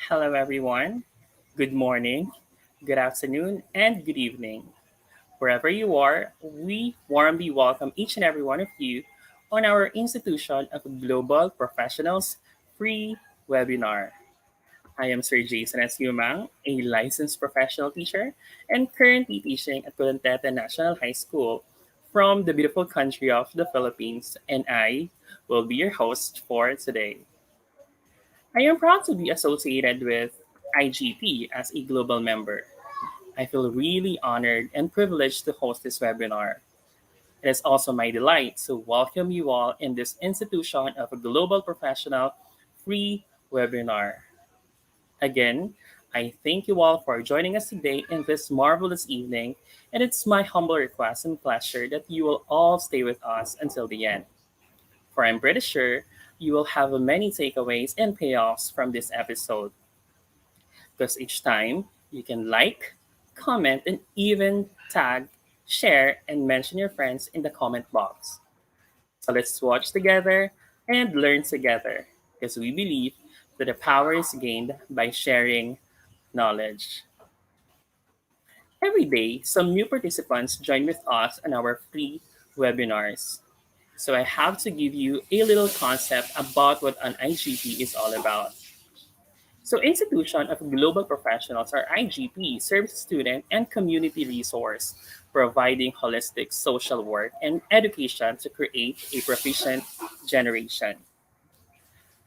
Hello, everyone. Good morning, good afternoon, and good evening. Wherever you are, we warmly welcome each and every one of you on our Institution of Global Professionals free webinar. I am Sir Jason S. Yumang, a licensed professional teacher and currently teaching at Colantete National High School from the beautiful country of the Philippines, and I will be your host for today. I am proud to be associated with IGP as a global member. I feel really honored and privileged to host this webinar. It is also my delight to welcome you all in this institution of a global professional free webinar. Again, I thank you all for joining us today in this marvelous evening, and it's my humble request and pleasure that you will all stay with us until the end. For I'm pretty sure you will have many takeaways and payoffs from this episode because each time you can like, comment, and even tag, share, and mention your friends in the comment box. So let's watch together and learn together because we believe that the power is gained by sharing knowledge. Every day, some new participants join with us on our free webinars. So I have to give you a little concept about what an IGP is all about. So, Institution of Global Professionals, or IGP, serves student and community resource, providing holistic social work and education to create a proficient generation.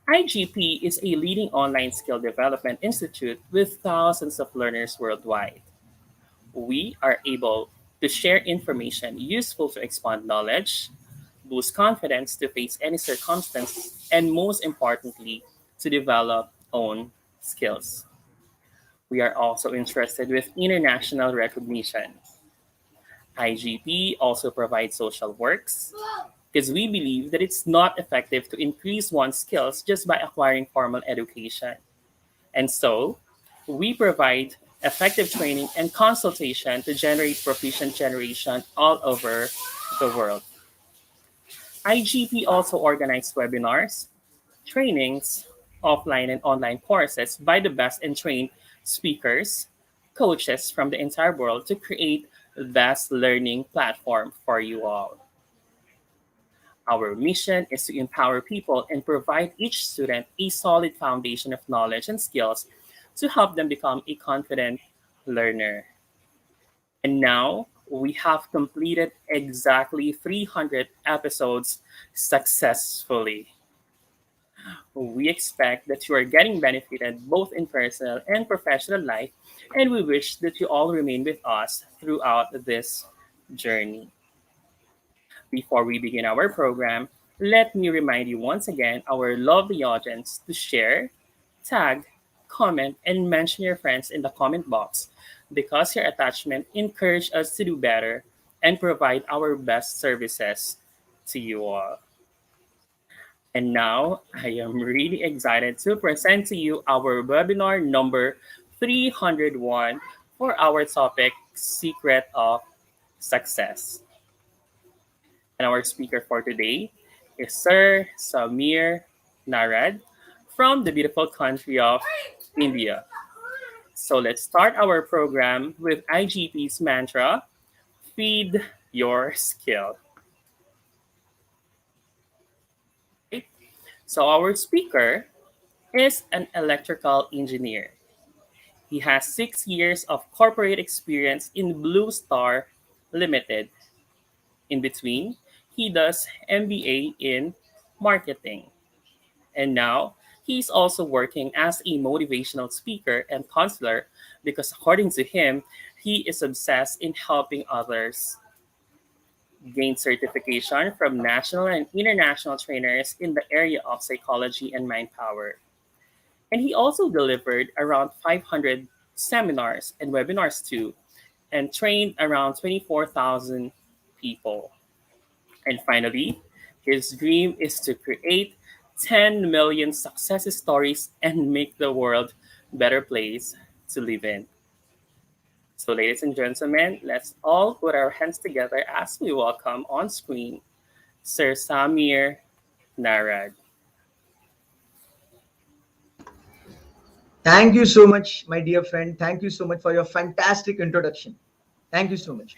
IGP is a leading online skill development institute with thousands of learners worldwide. We are able to share information useful to expand knowledge, boost confidence to face any circumstance, and most importantly, to develop own skills. We are also interested with international recognition. IGP also provides social works because we believe that it's not effective to increase one's skills just by acquiring formal education. And so, we provide effective training and consultation to generate proficient generation all over the world. IGP also organizes webinars, trainings, offline and online courses by the best and trained speakers, coaches from the entire world to create the best learning platform for you all. Our mission is to empower people and provide each student a solid foundation of knowledge and skills to help them become a confident learner. And now we have completed exactly 300 episodes successfully. We expect that you are getting benefited both in personal and professional life, and we wish that you all remain with us throughout this journey. Before we begin our program, let me remind you once again, our lovely audience, to share, tag, comment, and mention your friends in the comment box because your attachment encourages us to do better and provide our best services to you all. And now I am really excited to present to you our webinar number 301 for our topic Secret of Success. And our speaker for today is Sir Samir Narad from the beautiful country of India. So let's start our program with IGP's mantra, feed your skill. Right? So our speaker is an electrical engineer. He has 6 years of corporate experience in Blue Star Limited. In between, he does MBA in marketing. And now, he's also working as a motivational speaker and counselor because, according to him, he is obsessed in helping others gain certification from national and international trainers in the area of psychology and mind power. And he also delivered around 500 seminars and webinars too, and trained around 24,000 people. And finally, his dream is to create 10 million success stories and make the world a better place to live in. So, ladies and gentlemen, let's all put our hands together as we welcome on screen Sir Samir Narad. Thank you so much, my dear friend. Thank you so much for your fantastic introduction. Thank you so much.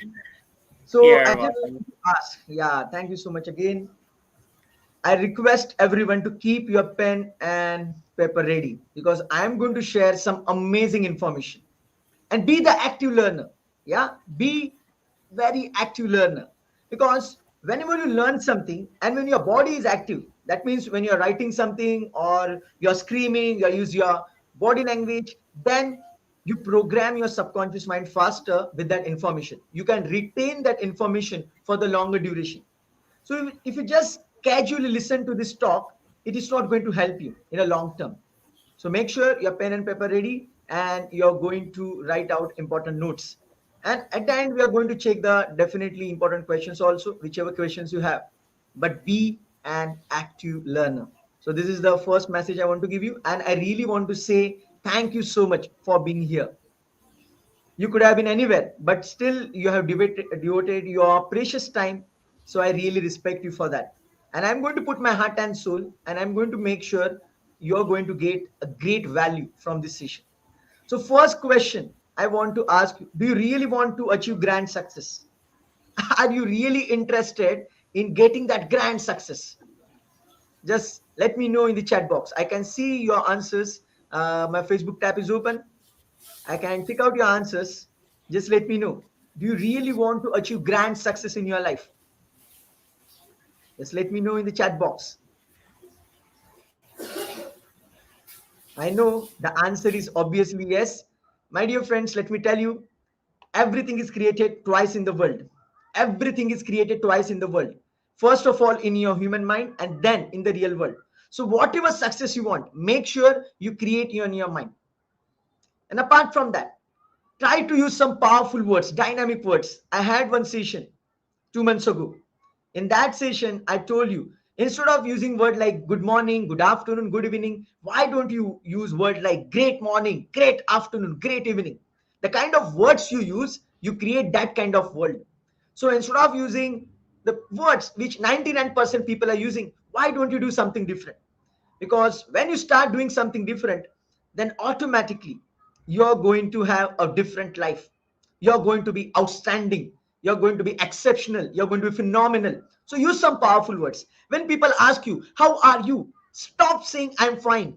So I You're just welcome. want to ask, yeah, thank you so much again. I request everyone to keep your pen and paper ready because I am going to share some amazing information. And be the active learner. Yeah, be very active learner, because whenever you learn something and when your body is active, that means when you're writing something or you're screaming, you use your body language, then you program your subconscious mind faster with that information. You can retain that information for the longer duration. So if you just casually listen to this talk, it is not going to help you in a long term. So make sure your pen and paper ready and you're going to write out important notes. And at the end, we are going to check the definitely important questions also, whichever questions you have. But be an active learner. So this is the first message I want to give you. And I really want to say thank you so much for being here. You could have been anywhere, but still you have devoted your precious time. So I really respect you for that. And I'm going to put my heart and soul, and I'm going to make sure you're going to get a great value from this session. So, first question I want to ask you: do you really want to achieve grand success? Are you really interested in getting that grand success? Just let me know in the chat box. I can see your answers. My Facebook tab is open. I can pick out your answers. Just let me know. Do you really want to achieve grand success in your life? Just let me know in the chat box. I know the answer is obviously yes. My dear friends, let me tell you, everything is created twice in the world. Everything is created twice in the world. First of all, in your human mind, and then in the real world. So, whatever success you want, make sure you create in your mind. And apart from that, try to use some powerful words, dynamic words. I had one session 2 months ago. In that session, I told you, instead of using word like good morning, good afternoon, good evening, why don't you use word like great morning, great afternoon, great evening? The kind of words you use, you create that kind of world. So instead of using the words which 99% people are using, why don't you do something different? Because when you start doing something different, then automatically you're going to have a different life. You're going to be outstanding, you're going to be exceptional, you're going to be phenomenal. So use some powerful words. When people ask you how are you, stop saying I'm fine,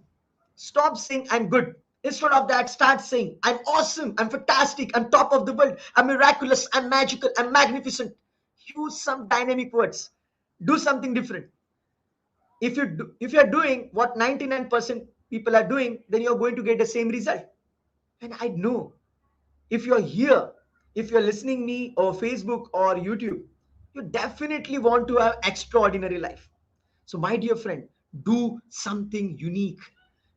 stop saying I'm good. Instead of that, start saying I'm awesome, I'm fantastic, I'm top of the world, I'm miraculous, I'm magical, I'm magnificent. Use some dynamic words. Do something different. If you're doing what 99% people are doing, then you're going to get the same result. And I know, if you're here, if you're listening me or Facebook or YouTube, you definitely want to have extraordinary life. So my dear friend, do something unique,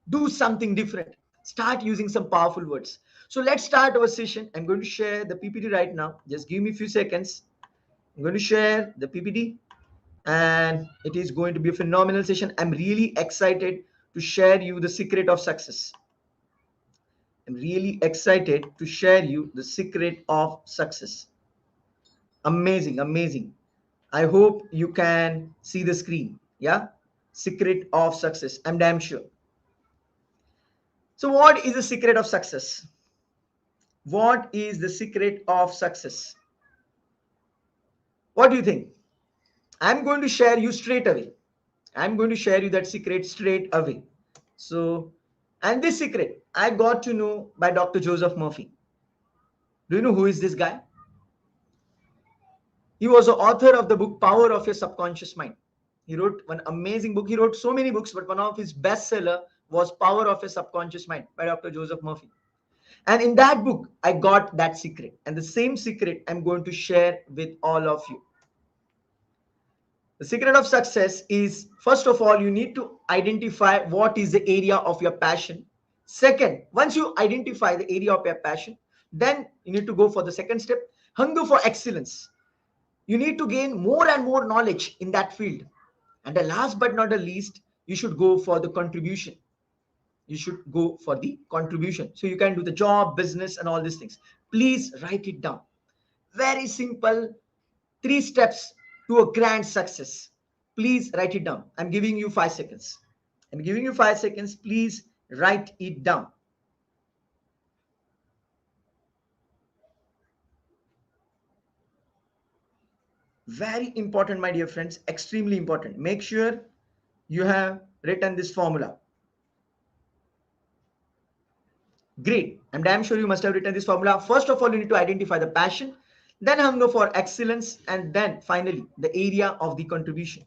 do something different, start using some powerful words. So let's start our session. I'm going to share the PPT right now. Just give me a few seconds. I'm going to share the PPT, and it is going to be a phenomenal session. I'm really excited to share you the secret of success. I'm really excited to share you the secret of success. Amazing, amazing. I hope you can see the screen. Yeah, secret of success. I'm damn sure. So, what is the secret of success? What is the secret of success? What do you think? I'm going to share you straight away. I'm going to share you that secret straight away. So, and this secret I got to know by Dr. Joseph Murphy. Do you know who is this guy? He was the author of the book Power of Your Subconscious Mind. He wrote one amazing book. He wrote so many books, but one of his bestseller was Power of Your Subconscious Mind by Dr. Joseph Murphy. And in that book, I got that secret. And the same secret I'm going to share with all of you. The secret of success is, first of all, you need to identify what is the area of your passion. Second, once you identify the area of your passion, then you need to go for the second step, hunger for excellence. You need to gain more and more knowledge in that field. And the last but not the least, you should go for the contribution. You should go for the contribution. So you can do the job, business, and all these things. Please write it down. Very simple, 3 steps to a grand success. Please write it down. I'm giving you 5 seconds. I'm giving you 5 seconds. Please write it down. Very important, my dear friends, extremely important. Make sure you have written this formula. Great. I'm damn sure you must have written this formula. First of all, you need to identify the passion, then hunger for excellence, and then finally the area of the contribution.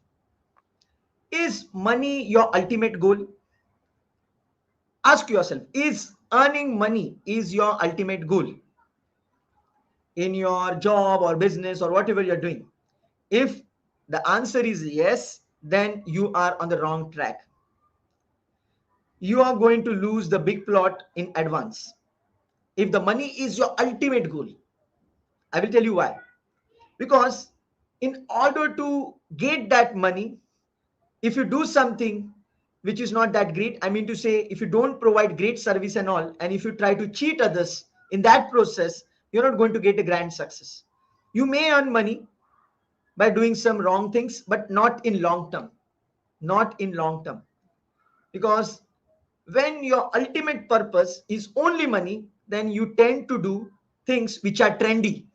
Is money your ultimate goal? Ask yourself, is earning money is your ultimate goal in your job or business or whatever you're doing? If the answer is yes, then you are on the wrong track. You are going to lose the big plot in advance. If the money is your ultimate goal, I will tell you why. Because in order to get that money, if you do something which is not that great, I mean to say, if you don't provide great service and all, and if you try to cheat others in that process, you're not going to get a grand success. You may earn money by doing some wrong things, but not in long term. Not in long term. Because when your ultimate purpose is only money, then you tend to do things which are trendy.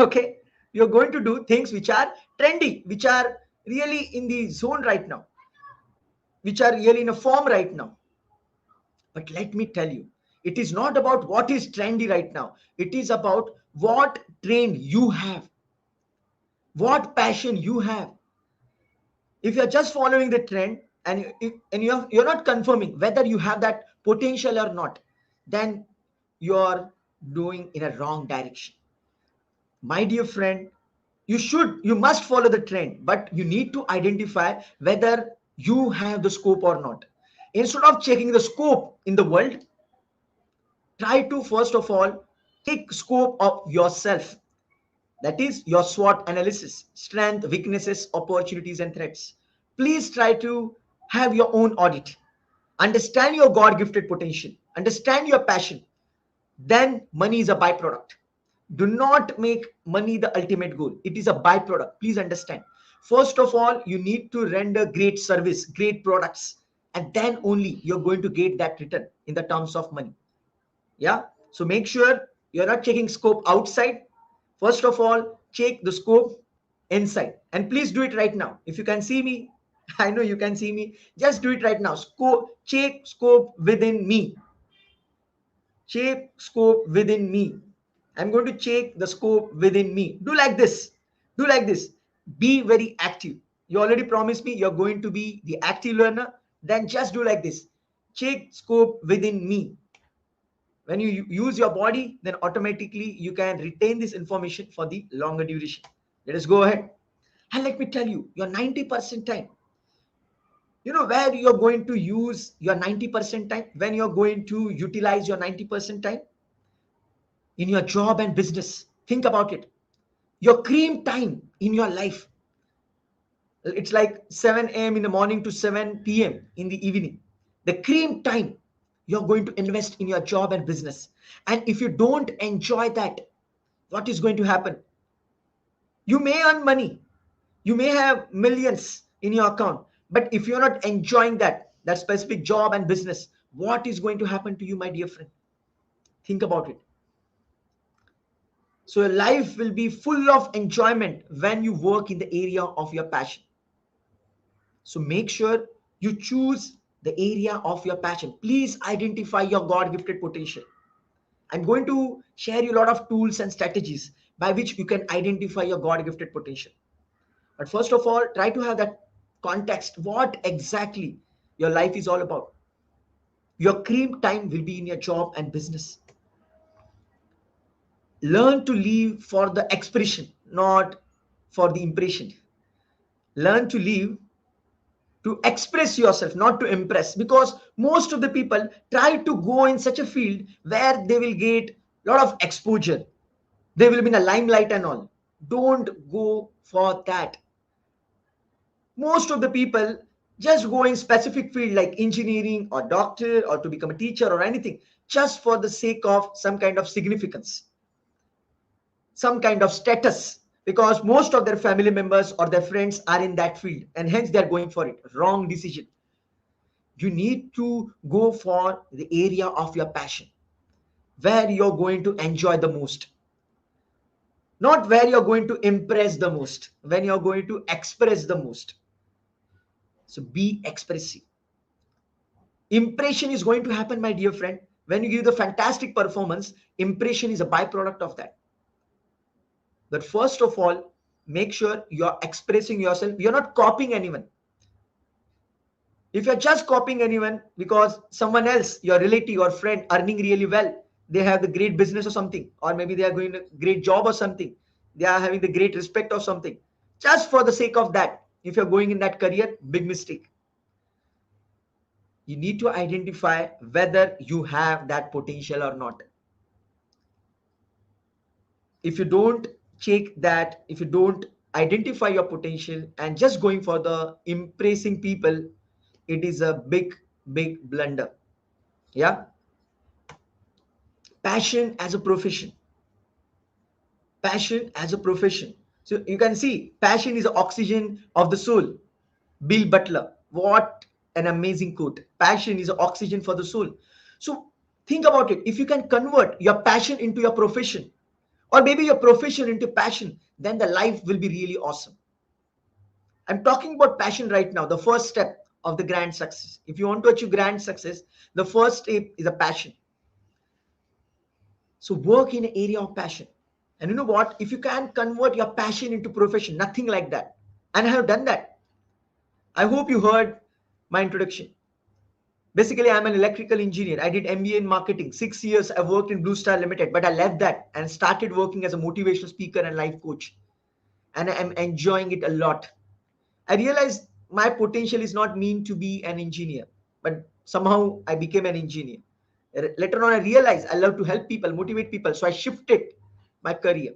Okay, you're going to do things which are trendy, which are really in the zone right now, which are really in a form right now. But let me tell you, it is not about what is trendy right now. It is about what trend you have, what passion you have. If you're just following the trend and you're not confirming whether you have that potential or not, then you're doing in a wrong direction. My dear friend, you must follow the trend, but you need to identify whether you have the scope or not. Instead of checking the scope in the world, try to first of all take scope of yourself. That is your SWOT analysis: strength, weaknesses, opportunities, and threats. Please try to have your own audit. Understand your God gifted potential, understand your passion. Then money is a byproduct. Do not make money the ultimate goal. It is a byproduct. Please understand. First of all, you need to render great service, great products, and then only you're going to get that return in the terms of money. Yeah. So make sure you're not checking scope outside. First of all, check the scope inside. And please do it right now. If you can see me, I know you can see me. Just do it right now. Check scope within me. Check scope within me. I'm going to check the scope within me. Do like this. Do like this. Be very active. You already promised me you're going to be the active learner. Then just do like this. Check scope within me. When you use your body, then automatically you can retain this information for the longer duration. Let us go ahead. And let me tell you, your 90% time, you know where you're going to use your 90% time, when you're going to utilize your 90% time in your job and business. Think about it. Your cream time in your life. It's like 7 a.m. in the morning to 7 p.m. in the evening. The cream time you're going to invest in your job and business. And if you don't enjoy that, what is going to happen? You may earn money, you may have millions in your account, but if you're not enjoying that specific job and business, what is going to happen to you, my dear friend? Think about it. So your life will be full of enjoyment when you work in the area of your passion. So make sure you choose the area of your passion. Please identify your God gifted potential. I'm going to share you a lot of tools and strategies by which you can identify your God gifted potential. But first of all, try to have that context. What exactly your life is all about? Your cream time will be in your job and business. Learn to live for the expression, not for the impression. Learn to live to express yourself, not to impress. Because most of the people try to go in such a field where they will get a lot of exposure. They will be in a limelight and all. Don't go for that. Most of the people just go in specific field like engineering or doctor or to become a teacher or anything, just for the sake of some kind of significance, some kind of status, because most of their family members or their friends are in that field and hence they're going for it. Wrong decision. You need to go for the area of your passion where you're going to enjoy the most. not where you're going to impress the most, when you're going to express the most. So be expressive. Impression is going to happen, my dear friend. When you give the fantastic performance, impression is a byproduct of that. But first of all, make sure you're expressing yourself. You're not copying anyone. If you're just copying anyone because someone else, your relative or friend, earning really well, they have the great business or something, or maybe they are going a great job or something, they are having the great respect or something, just for the sake of that, if you're going in that career, big mistake. You need to identify whether you have that potential or not. If you don't check that, if you don't identify your potential and just going for the impressing people, it is a big blunder. Yeah. Passion as a profession. Passion as a profession. So you can see passion is the oxygen of the soul. Bill Butler. What an amazing quote. Passion is the oxygen for the soul. So think about it. If you can convert your passion into your profession, or maybe your profession into passion, then the life will be really awesome. I'm talking about passion right now, the first step of the grand success. If you want to achieve grand success, the first step is a passion. So work in an area of passion. And you know what? If you can convert your passion into profession, nothing like that. And I have done that. I hope you heard my introduction. Basically, I'm an electrical engineer. I did MBA in marketing. 6 years I worked in Blue Star Limited, but I left that and started working as a motivational speaker and life coach. And I'm enjoying it a lot. I realized my potential is not mean to be an engineer, but somehow I became an engineer. Later on, I realized I love to help people, motivate people. So I shifted my career.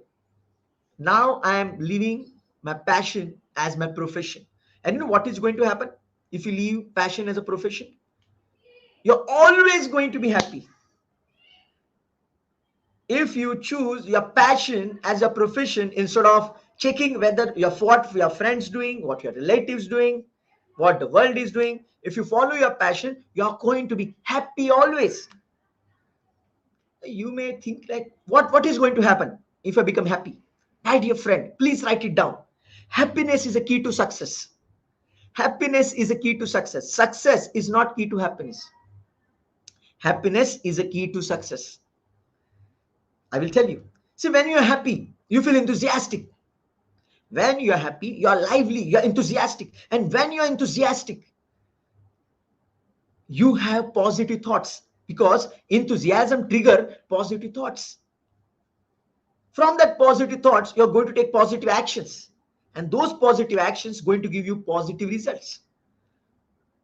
Now I am living my passion as my profession. And you know what is going to happen if you leave passion as a profession? You're always going to be happy. If you choose your passion as a profession instead of checking whether what your friends doing, what your relatives doing, what the world is doing, if you follow your passion, you're going to be happy always. You may think like, what is going to happen if I become happy? My dear friend, please write it down. Happiness is a key to success. Happiness is a key to success. Success is not key to happiness. Happiness is a key to success. I will tell you. See, when you're happy, you feel enthusiastic. When you're happy, you're lively, you're enthusiastic. And when you're enthusiastic, you have positive thoughts because enthusiasm trigger positive thoughts. From that positive thoughts, you're going to take positive actions. And those positive actions going to give you positive results.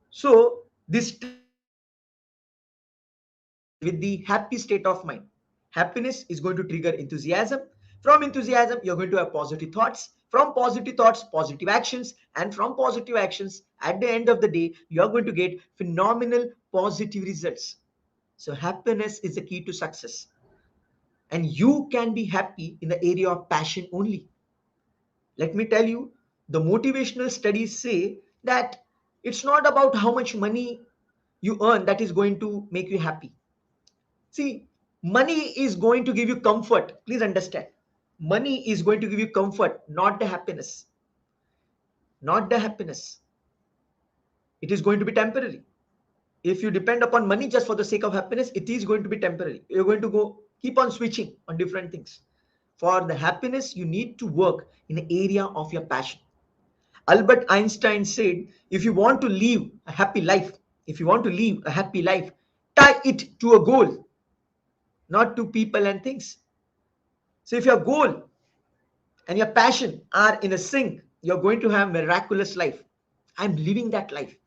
So this triggers with the happy state of mind. Happiness is going to trigger enthusiasm. From enthusiasm, you're going to have positive thoughts. From positive thoughts, positive actions. And from positive actions, at the end of the day, you're going to get phenomenal positive results. So happiness is the key to success. And you can be happy in the area of passion only. Let me tell you, the motivational studies say that it's not about how much money you earn that is going to make you happy. See, money is going to give you comfort. Please understand. Money is going to give you comfort, not the happiness. Not the happiness. It is going to be temporary. If you depend upon money just for the sake of happiness, it is going to be temporary. You're going to go keep on switching on different things. For the happiness, you need to work in the area of your passion. Albert Einstein said, if you want to live a happy life, if you want to live a happy life, tie it to a goal, not to people and things. So if your goal and your passion are in a sync, you're going to have miraculous life. I'm living that life.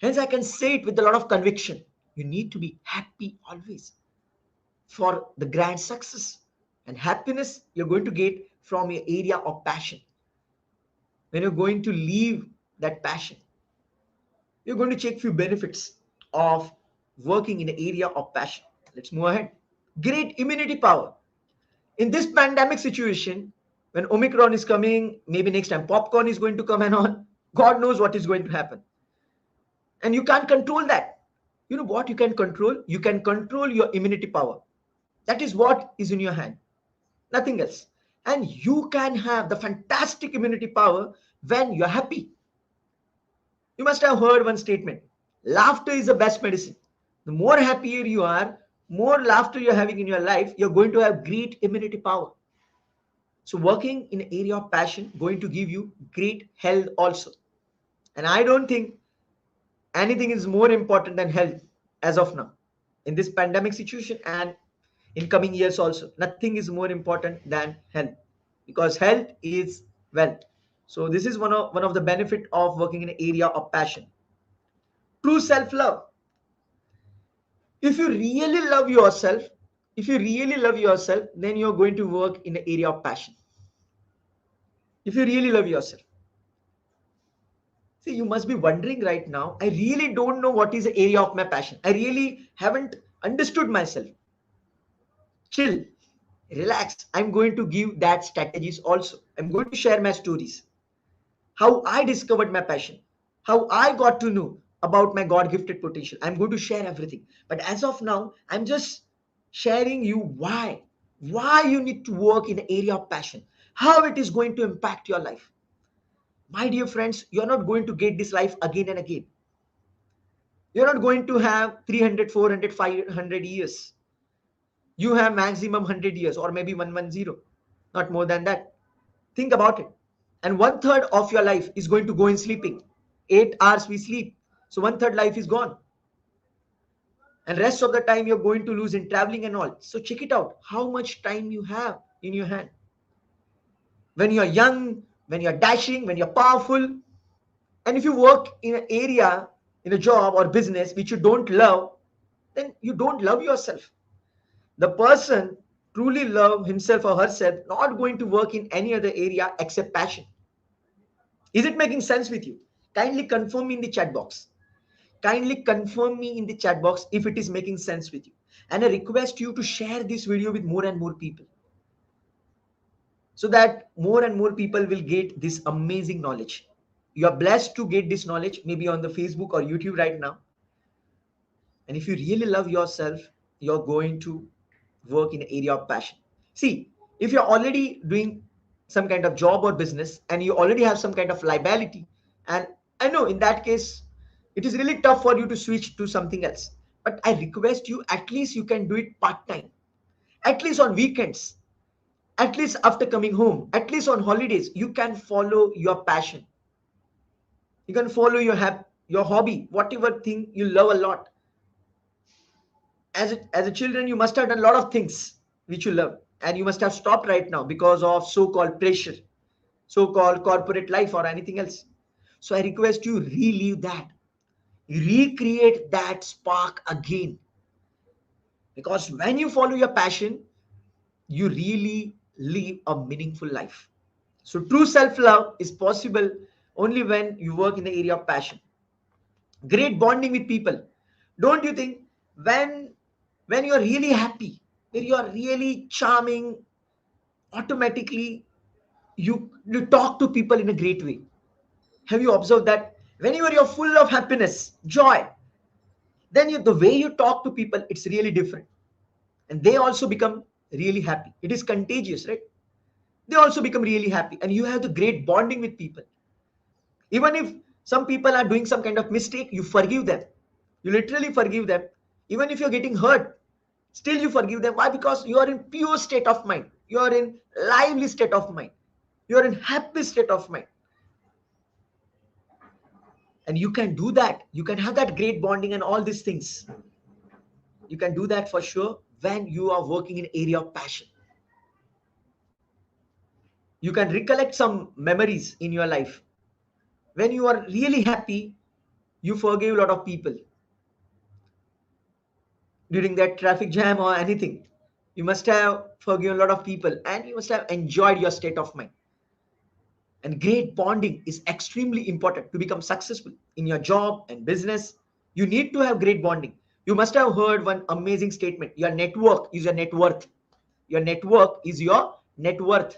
Hence, I can say it with a lot of conviction. You need to be happy always for the grand success. And happiness you're going to get from your area of passion. When you're going to leave that passion, you're going to check few benefits of working in an area of passion. Let's move ahead. Great immunity power. In this pandemic situation, when Omicron is coming, maybe next time popcorn is going to come and on, God knows what is going to happen. And you can't control that. You know what you can control? You can control your immunity power. That is what is in your hand. Nothing else. And you can have the fantastic immunity power when you're happy. You must have heard one statement: laughter is the best medicine. The more happier you are, more laughter you're having in your life, you're going to have great immunity power. So working in an area of passion going to give you great health also. And I don't think anything is more important than health as of now. In this pandemic situation and in coming years also, nothing is more important than health, because health is wealth. So this is one of the benefit of working in an area of passion. True self love. If you really love yourself, then you're going to work in the area of passion. If you really love yourself, see, you must be wondering right now, I really don't know what is the area of my passion. I really haven't understood myself. Chill, relax. I'm going to give that strategies also. I'm going to share my stories, how I discovered my passion, how I got to know about my God gifted potential. I'm going to share everything. But as of now, I'm just sharing you why you need to work in the area of passion, how it is going to impact your life. My dear friends, you're not going to get this life again and again. You're not going to have 300, 400, 500 years. You have maximum 100 years or maybe 110, not more than that. Think about it. And one third of your life is going to go in sleeping. 8 hours we sleep. So one third life is gone. And rest of the time you're going to lose in traveling and all. So check it out. How much time you have in your hand. When you're young, when you're dashing, when you're powerful. And if you work in an area, in a job or business which you don't love, then you don't love yourself. The person truly love himself or herself not going to work in any other area except passion. Is it making sense with you? Kindly confirm me in the chat box. Kindly confirm me in the chat box if it is making sense with you. And I request you to share this video with more and more people, so that more and more people will get this amazing knowledge. You are blessed to get this knowledge maybe on the Facebook or YouTube right now. And if you really love yourself, you're going to work in an area of passion. See, if you're already doing some kind of job or business and you already have some kind of liability, and I know in that case, it is really tough for you to switch to something else. But I request you, at least you can do it part time, at least on weekends, at least after coming home, at least on holidays. You can follow your passion. You can follow your hobby, whatever thing you love a lot. As a children, you must have done a lot of things which you love, and you must have stopped right now because of so-called pressure, so-called corporate life or anything else. So I request you relive that, recreate that spark again, because when you follow your passion, you really live a meaningful life. So true self-love is possible only when you work in the area of passion. Great bonding with people. Don't you think, when when you're really happy, when you're really charming, automatically you talk to people in a great way. Have you observed that whenever you're full of happiness, joy, then the way you talk to people, it's really different, and they also become really happy. It is contagious, right? They also become really happy, and you have the great bonding with people. Even if some people are doing some kind of mistake, you forgive them. You literally forgive them. Even if you're getting hurt, still you forgive them. Why? Because you are in pure state of mind, you are in lively state of mind, you are in happy state of mind. And you can do that, you can have that great bonding and all these things. You can do that for sure when you are working in area of passion. You can recollect some memories in your life. When you are really happy, you forgive a lot of people during that traffic jam or anything. You must have forgiven a lot of people, and you must have enjoyed your state of mind. And great bonding is extremely important to become successful in your job and business. You need to have great bonding. You must have heard one amazing statement: your network is your net worth. Your network is your net worth.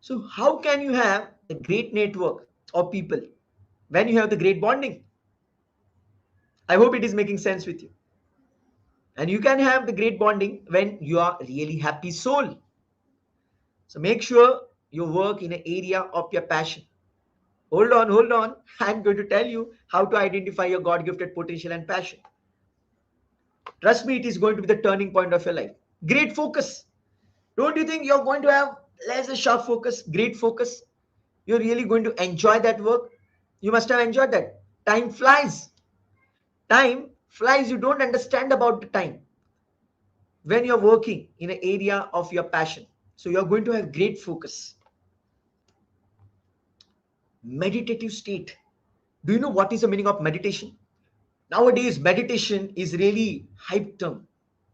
So how can you have the great network of people when you have the great bonding? I hope it is making sense with you. And you can have the great bonding when you are really happy soul. So make sure you work in an area of your passion. Hold on, hold on. I'm going to tell you how to identify your God gifted potential and passion. Trust me, it is going to be the turning point of your life. Great focus. Don't you think you're going to have less sharp focus, great focus? You're really going to enjoy that work. You must have enjoyed that. Time flies. Time flies. You don't understand about the time when you're working in an area of your passion. So you're going to have great focus. Meditative state. Do you know what is the meaning of meditation? Nowadays, meditation is really hype term.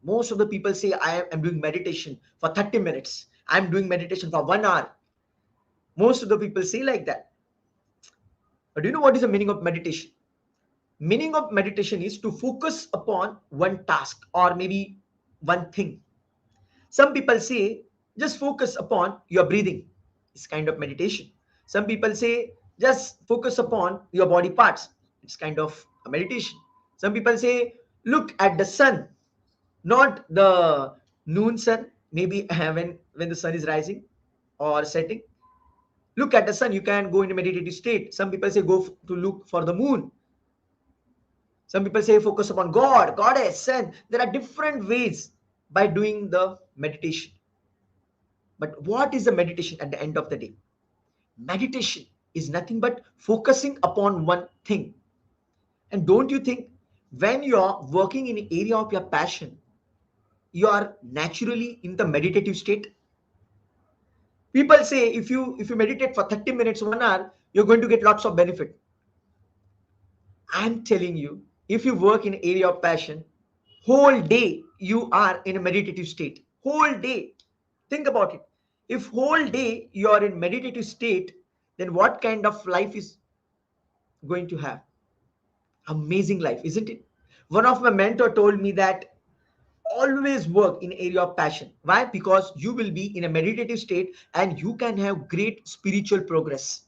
Most of the people say, I am doing meditation for 30 minutes. I'm doing meditation for 1 hour. Most of the people say like that. But do you know what is the meaning of meditation? Meaning of meditation is to focus upon one task or maybe one thing. Some people say just focus upon your breathing. It's kind of meditation. Some people say just focus upon your body parts. It's kind of a meditation. Some people say look at the sun, not the noon sun, maybe when the sun is rising or setting. Look at the sun, you can go in a meditative state. Some people say to look for the moon. Some people say focus upon God, Goddess, and there are different ways by doing the meditation. But what is the meditation at the end of the day? Meditation is nothing but focusing upon one thing. And don't you think when you are working in an area of your passion, you are naturally in the meditative state? People say if you meditate for 30 minutes, 1 hour, you're going to get lots of benefit. I'm telling you, if you work in area of passion, whole day you are in a meditative state. Whole day. Think about it. If whole day you are in meditative state, then what kind of life is going to have? Amazing life, isn't it? One of my mentor told me that always work in area of passion. Why? Because you will be in a meditative state and you can have great spiritual progress.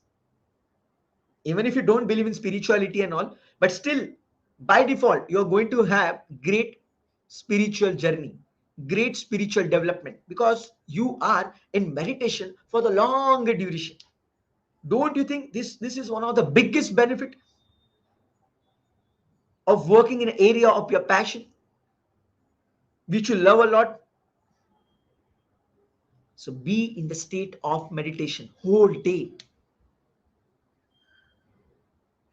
Even if you don't believe in spirituality and all, but still by default you're going to have great spiritual journey, great spiritual development, because you are in meditation for the longer duration. Don't you think this is one of the biggest benefit of working in an area of your passion which you love a lot? So be in the state of meditation whole day.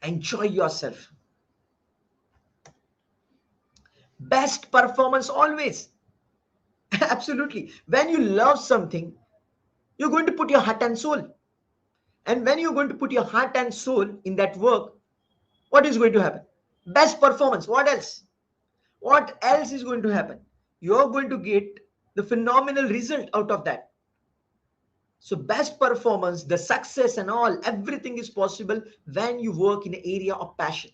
Enjoy yourself. Best performance always. Absolutely. When you love something, you're going to put your heart and soul. And when you're going to put your heart and soul in that work, what is going to happen? Best performance. What else? What else is going to happen? You're going to get the phenomenal result out of that. So best performance, the success and all, everything is possible when you work in an area of passion.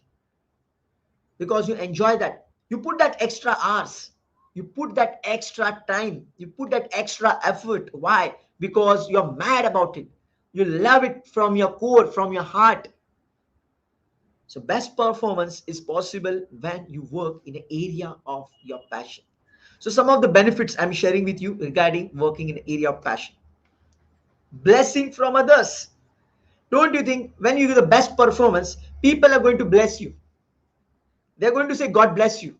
Because you enjoy that. You put that extra hours. You put that extra time. You put that extra effort. Why? Because you're mad about it. You love it from your core, from your heart. So best performance is possible when you work in an area of your passion. So some of the benefits I'm sharing with you regarding working in an area of passion. Blessing from others. Don't you think when you do the best performance, people are going to bless you? They're going to say, God bless you.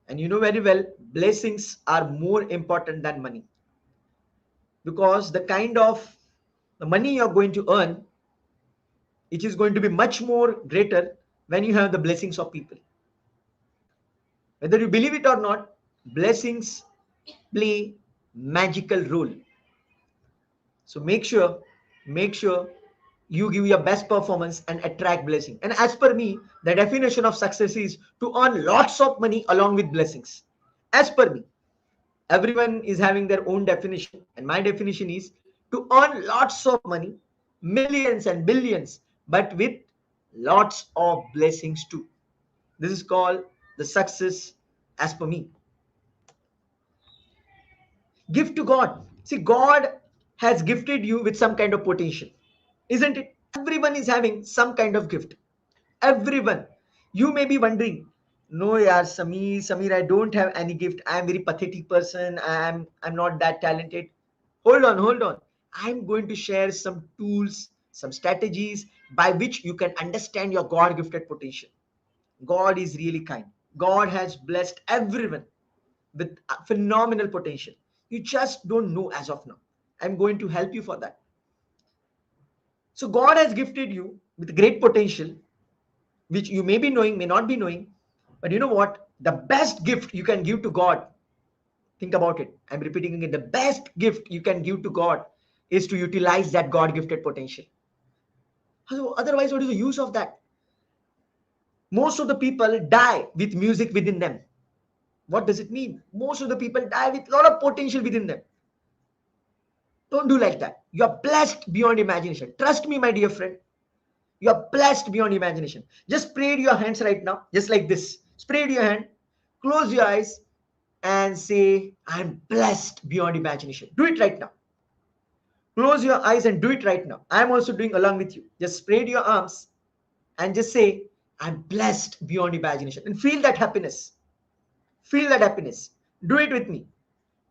And you know very well, blessings are more important than money. Because the kind of the money you're going to earn, it is going to be much more greater when you have the blessings of people. Whether you believe it or not, blessings play magical role. So make sure you give your best performance and attract blessing. And as per me, the definition of success is to earn lots of money along with blessings. As per me, everyone is having their own definition, and my definition is to earn lots of money, millions and billions, but with lots of blessings too. This is called the success as per me. Give to God. See, God has gifted you with some kind of potential, isn't it? Everyone is having some kind of gift. Everyone. You may be wondering, No, yaar, Samir, I don't have any gift. I am very pathetic person. I'm not that talented. Hold on. I'm going to share some tools, some strategies by which you can understand your God gifted potential. God is really kind. God has blessed everyone with a phenomenal potential. You just don't know as of now. I'm going to help you for that. So God has gifted you with great potential, which you may be knowing, may not be knowing. But you know what? The best gift you can give to God, think about it. I'm repeating again. The best gift you can give to God is to utilize that God gifted potential. Otherwise, what is the use of that? Most of the people die with music within them. What does it mean? Most of the people die with a lot of potential within them. Don't do like that. You're blessed beyond imagination. Trust me, my dear friend. You're blessed beyond imagination. Just spread your hands right now, just like this. Spread your hand, close your eyes, and say, I'm blessed beyond imagination. Do it right now. Close your eyes and do it right now. I'm also doing along with you. Just spread your arms and just say, I'm blessed beyond imagination. And feel that happiness. Feel that happiness. Do it with me.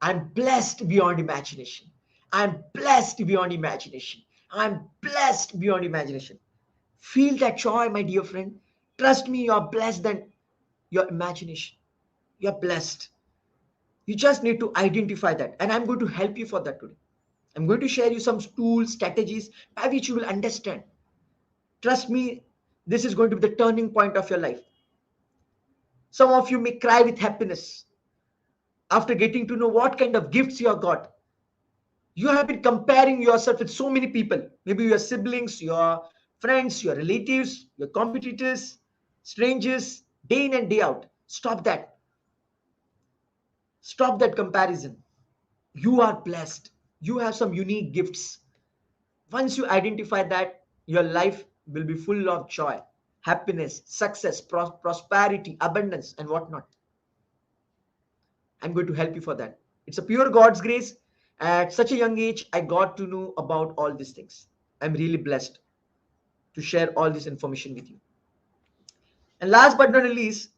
I'm blessed beyond imagination. I'm blessed beyond imagination. I'm blessed beyond imagination. Feel that joy, my dear friend. Trust me, you're blessed than your imagination. You're blessed. You just need to identify that. And I'm going to help you for that today. I'm going to share you some tools, strategies by which you will understand. Trust me, this is going to be the turning point of your life. Some of you may cry with happiness after getting to know what kind of gifts you have got. You have been comparing yourself with so many people, maybe your siblings, your friends, your relatives, your competitors, strangers, day in and day out. Stop that comparison. You are blessed. You have some unique gifts. Once you identify that, your life will be full of joy, happiness, success, prosperity, abundance, and whatnot. I'm going to help you for that. It's a pure God's grace. At such a young age, I got to know about all these things. I'm really blessed to share all this information with you. And last but not least,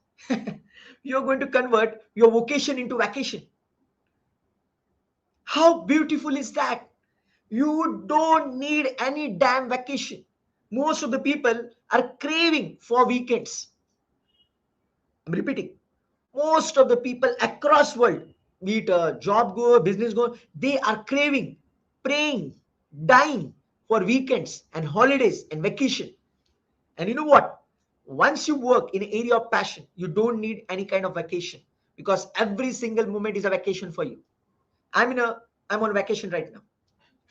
you're going to convert your vocation into vacation. How beautiful is that? You don't need any damn vacation. Most of the people are craving for weekends. I'm repeating. Most of the people across world, be it a job goer, business goer, they are craving, praying, dying for weekends and holidays and vacation. And you know what? Once you work in an area of passion, you don't need any kind of vacation because every single moment is a vacation for you. I'm in a I'm on vacation right now.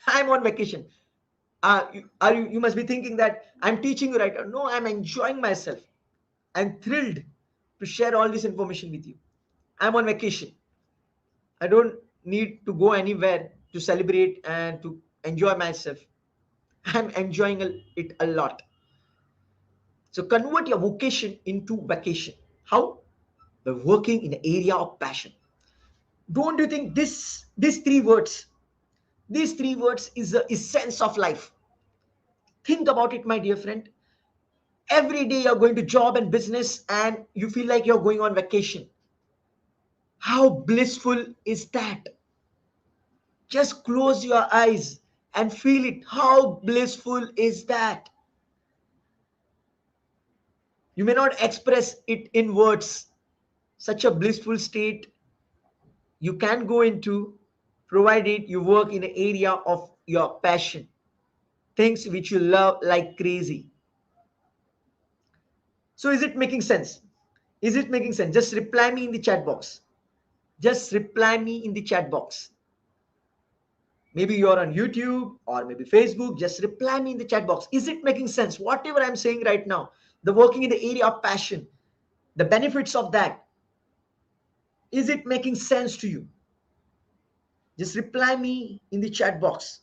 I'm on vacation. You must be thinking that I'm teaching you right now. No, I'm enjoying myself. I'm thrilled to share all this information with you. I'm on vacation. I don't need to go anywhere to celebrate and to enjoy myself. I'm enjoying it a lot. So convert your vocation into vacation. How? By working in an area of passion. Don't you think these three words is the essence of life? Think about it, my dear friend. Every day you're going to job and business and you feel like you're going on vacation. How blissful is that? Just close your eyes and feel it. How blissful is that? You may not express it in words. Such a blissful state you can go into provided you work in an area of your passion, things which you love like crazy. So is it making sense? Is it making sense? Just reply me in the chat box. Just reply me in the chat box. Maybe you're on YouTube or maybe Facebook. Just reply me in the chat box. Is it making sense? Whatever I'm saying right now, the working in the area of passion, the benefits of that, is it making sense to you? Just reply me in the chat box.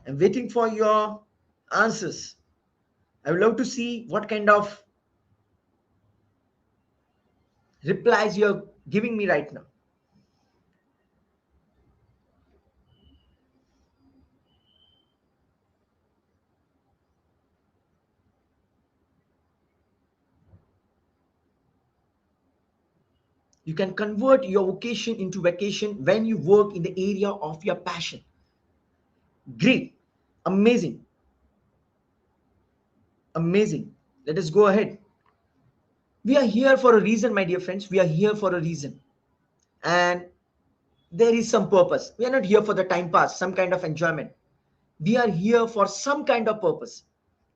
I'm waiting for your answers. I would love to see what kind of replies you're giving me right now. You can convert your vocation into vacation when you work in the area of your passion. Great. Amazing. Amazing. Let us go ahead. We are here for a reason, my dear friends. We are here for a reason. And there is some purpose. We are not here for the time pass, some kind of enjoyment. We are here for some kind of purpose.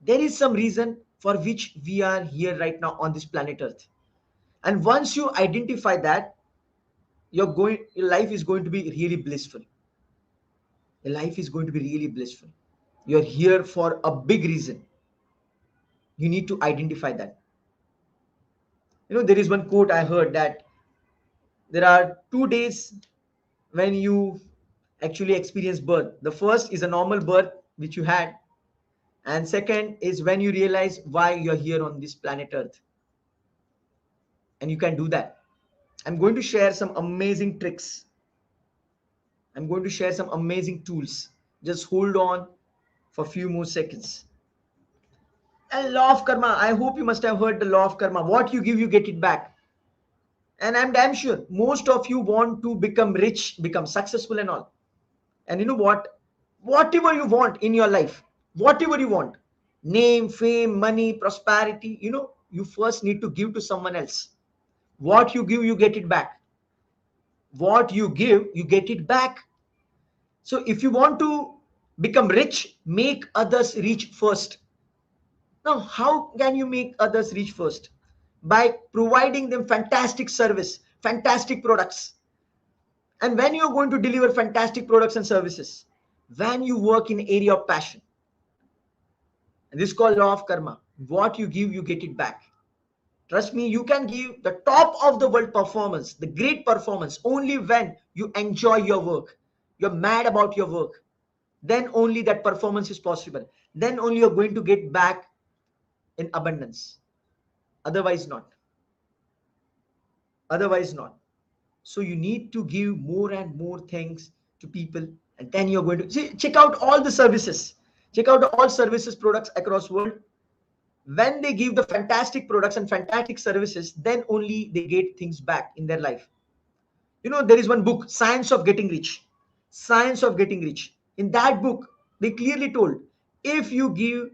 There is some reason for which we are here right now on this planet Earth. And once you identify that, your life is going to be really blissful. Your life is going to be really blissful. You're here for a big reason. You need to identify that. There is one quote I heard that there are 2 days when you actually experience birth. The first is a normal birth which you had, and second is when you realize why you're here on this planet Earth. And you can do that. I'm going to share some amazing tricks. I'm going to share some amazing tools. Just hold on for a few more seconds. And law of karma. I hope you must have heard the law of karma. What you give, you get it back. And I'm damn sure most of you want to become rich, become successful and all. And you know what? Whatever you want in your life, whatever you want, name, fame, money, prosperity, you first need to give to someone else. What you give, you get it back. What you give, you get it back. So if you want to become rich, make others rich first. Now, how can you make others rich first? By providing them fantastic service, fantastic products. And when you're going to deliver fantastic products and services, when you work in area of passion, and this is called law of karma. What you give, you get it back. Trust me, you can give the top of the world performance, the great performance, only when you enjoy your work. You're mad about your work. Then only that performance is possible. Then only you're going to get back in abundance. Otherwise not. Otherwise not. So you need to give more and more things to people, and then you're going to see, check out all the services. Check out all services products across world. When they give the fantastic products and fantastic services, then only they get things back in their life. There is one book, Science of Getting Rich. Science of Getting Rich. In that book, they clearly told, if you give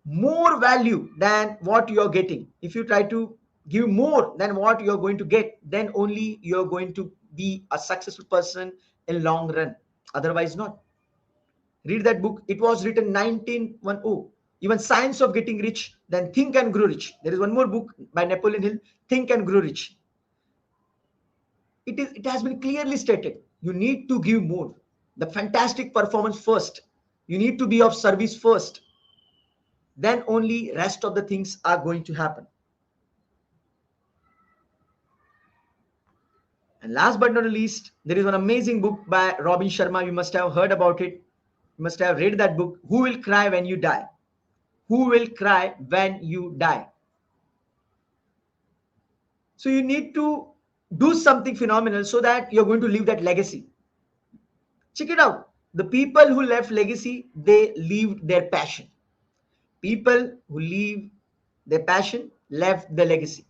more value than what you're getting, if you try to give more than what you're going to get, then only you're going to be a successful person in long run. Otherwise not. Read that book. It was written 1910. Even Science of Getting Rich, then Think and Grow Rich. There is one more book by Napoleon Hill, Think and Grow Rich. It has been clearly stated, you need to give more, the fantastic performance first. You need to be of service first. Then only rest of the things are going to happen. And last but not least, there is one amazing book by Robin Sharma. You must have heard about it. You must have read that book. Who Will Cry When You Die? Who Will Cry When You Die? So you need to do something phenomenal so that you're going to leave that legacy. Check it out. The people who left legacy, they lived their passion. People who leave their passion left the legacy.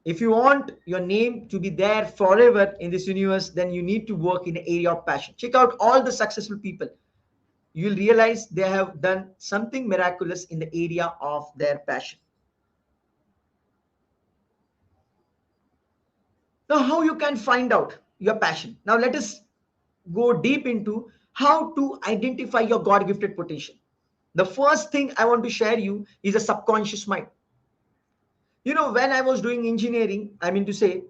If you want your name to be there forever in this universe, then you need to work in the area of passion. Check out all the successful people. You'll realize they have done something miraculous in the area of their passion. Now, how you can find out your passion? Now, let us go deep into how to identify your God-gifted potential. The first thing I want to share you is a subconscious mind. When I was doing engineering, I mean to say,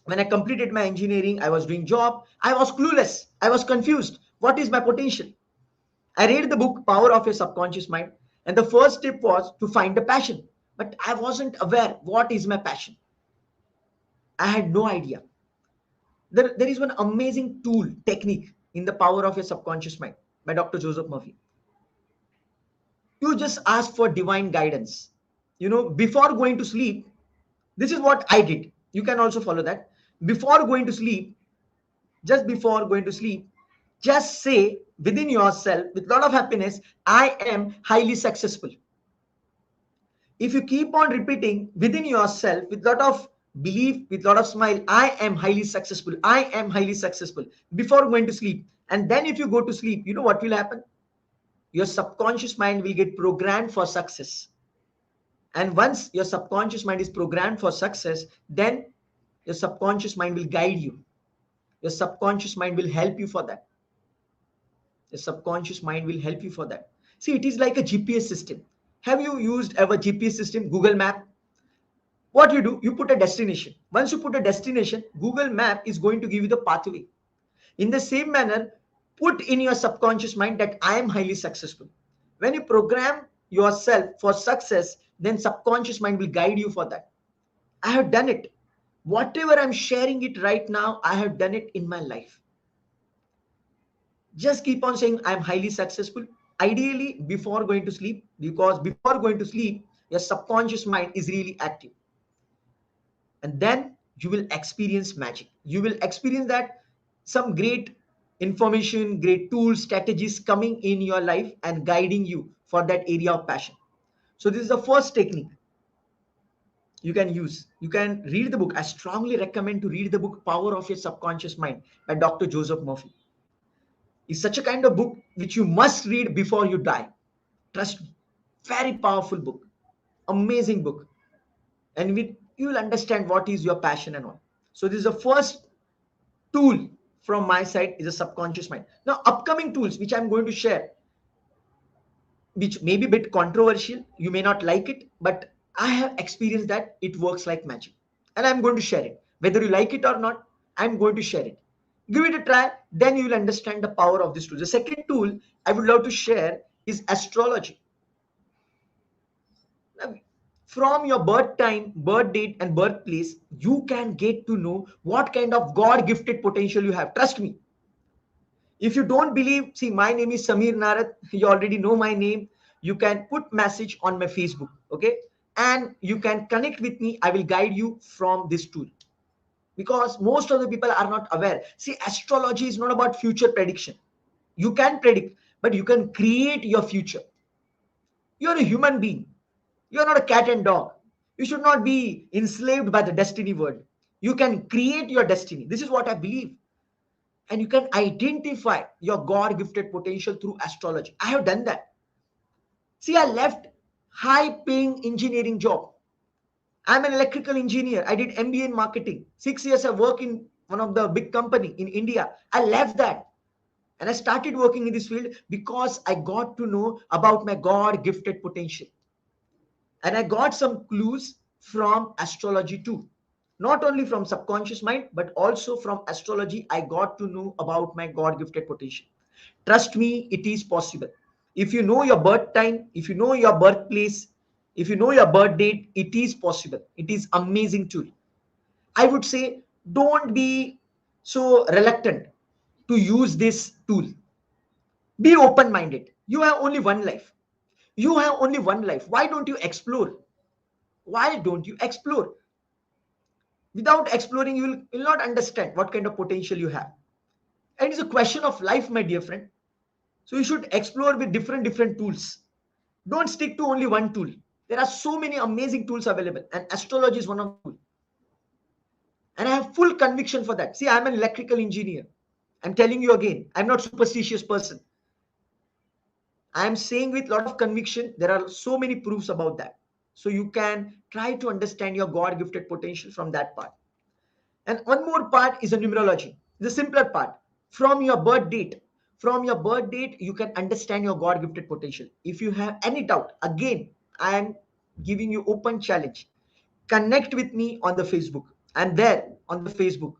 when I completed my engineering, I was doing job. I was clueless. I was confused. What is my potential? I read the book, Power of Your Subconscious Mind. And the first step was to find the passion. But I wasn't aware what is my passion. I had no idea. There is one amazing tool, technique in the Power of Your Subconscious Mind by Dr. Joseph Murphy. You just ask for divine guidance. Before going to sleep, this is what I did. You can also follow that. Before going to sleep, just before going to sleep, just say within yourself with a lot of happiness, I am highly successful. If you keep on repeating within yourself with a lot of Believe with a lot of smile, I am highly successful, I am highly successful, before going to sleep. And then if you go to sleep, you know what will happen? Your subconscious mind will get programmed for success. And once your subconscious mind is programmed for success, then your subconscious mind will guide you. Your subconscious mind will help you for that. The subconscious mind will help you for that. See, it is like a GPS system. Have you used ever GPS system, Google Map? What you do, you put a destination. Once you put a destination, Google Map is going to give you the pathway. In the same manner, put in your subconscious mind that I am highly successful. When you program yourself for success, then subconscious mind will guide you for that. I have done it. Whatever I'm sharing it right now, I have done it in my life. Just keep on saying I'm highly successful, ideally before going to sleep, because before going to sleep your subconscious mind is really active, and then you will experience magic. You will experience that some great information, great tools, strategies coming in your life and guiding you for that area of passion. So this is the first technique you can use. You can read the book. I strongly recommend to read the book Power of Your Subconscious Mind by Dr. Joseph Murphy. It's such a kind of book which you must read before you die. Trust me. Very powerful book. Amazing book. And with you will understand what is your passion and all. So this is the first tool from my side, is a subconscious mind. Now upcoming tools which I'm going to share, which may be a bit controversial, you may not like it, but I have experienced that it works like magic, and I'm going to share it. Whether you like it or not, I'm going to share it. Give it a try, then you will understand the power of this tool. The second tool I would love to share is astrology. Now, from your birth time, birth date, and birthplace, you can get to know what kind of God gifted potential you have. Trust me. If you don't believe, see, my name is Samir Narath. You already know my name. You can put message on my Facebook, okay? And you can connect with me. I will guide you from this tool, because most of the people are not aware. See, astrology is not about future prediction. You can predict, but you can create your future. You're a human being. You're not a cat and dog. You should not be enslaved by the destiny word. You can create your destiny. This is what I believe. And you can identify your God gifted potential through astrology. I have done that. See, I left high paying engineering job. I'm an electrical engineer. I did MBA in marketing. 6 years I work in one of the big company in India. I left that and I started working in this field because I got to know about my God gifted potential. And I got some clues from astrology too. Not only from subconscious mind, but also from astrology, I got to know about my God gifted potential. Trust me, it is possible. If you know your birth time, if you know your birthplace, if you know your birth date, it is possible. It is amazing tool. I would say don't be so reluctant to use this tool. Be open minded. You have only one life. You have only one life. Why don't you explore? Why don't you explore? Without exploring, you will not understand what kind of potential you have. And it's a question of life, my dear friend. So you should explore with different tools. Don't stick to only one tool. There are so many amazing tools available, and astrology is one of the tools. And I have full conviction for that. See, I'm an electrical engineer. I'm telling you again, I'm not superstitious person. I'm saying with a lot of conviction, there are so many proofs about that. So you can try to understand your God gifted potential from that part. And one more part is a numerology, the simpler part. From your birth date, you can understand your God gifted potential. If you have any doubt, again, I am giving you open challenge. Connect with me on the Facebook. I'm there on the Facebook.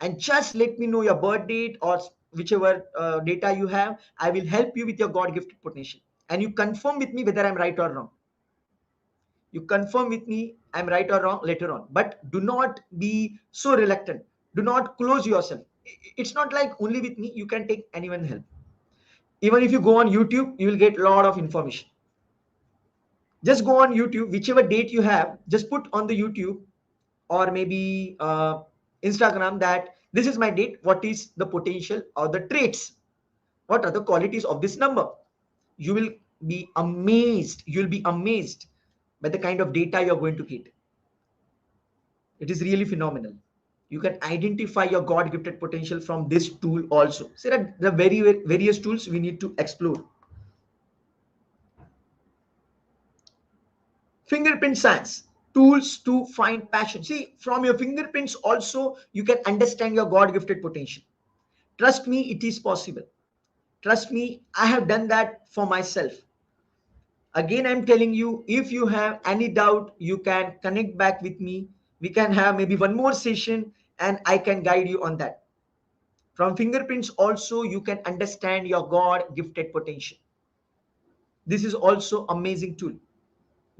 And just let me know your birth date or whichever data you have. I will help you with your God gifted potential. And you confirm with me whether I'm right or wrong. You confirm with me I'm right or wrong later on, but do not be so reluctant. Do not close yourself. It's not like only with me, you can take anyone help. Even if you go on YouTube, you will get a lot of information. Just go on YouTube, whichever date you have, just put on the YouTube or maybe Instagram that this is my date, what is the potential or the traits, what are the qualities of this number. You will be amazed. You'll be amazed by the kind of data you're going to get. It is really phenomenal. You can identify your God gifted potential from this tool also. So there are the various tools we need to explore. Fingerprint science, tools to find passion. See, from your fingerprints also, you can understand your God gifted potential. Trust me, it is possible. Trust me, I have done that for myself. Again, I'm telling you, if you have any doubt, you can connect back with me. We can have maybe one more session and I can guide you on that. From fingerprints also, you can understand your God gifted potential. This is also amazing tool.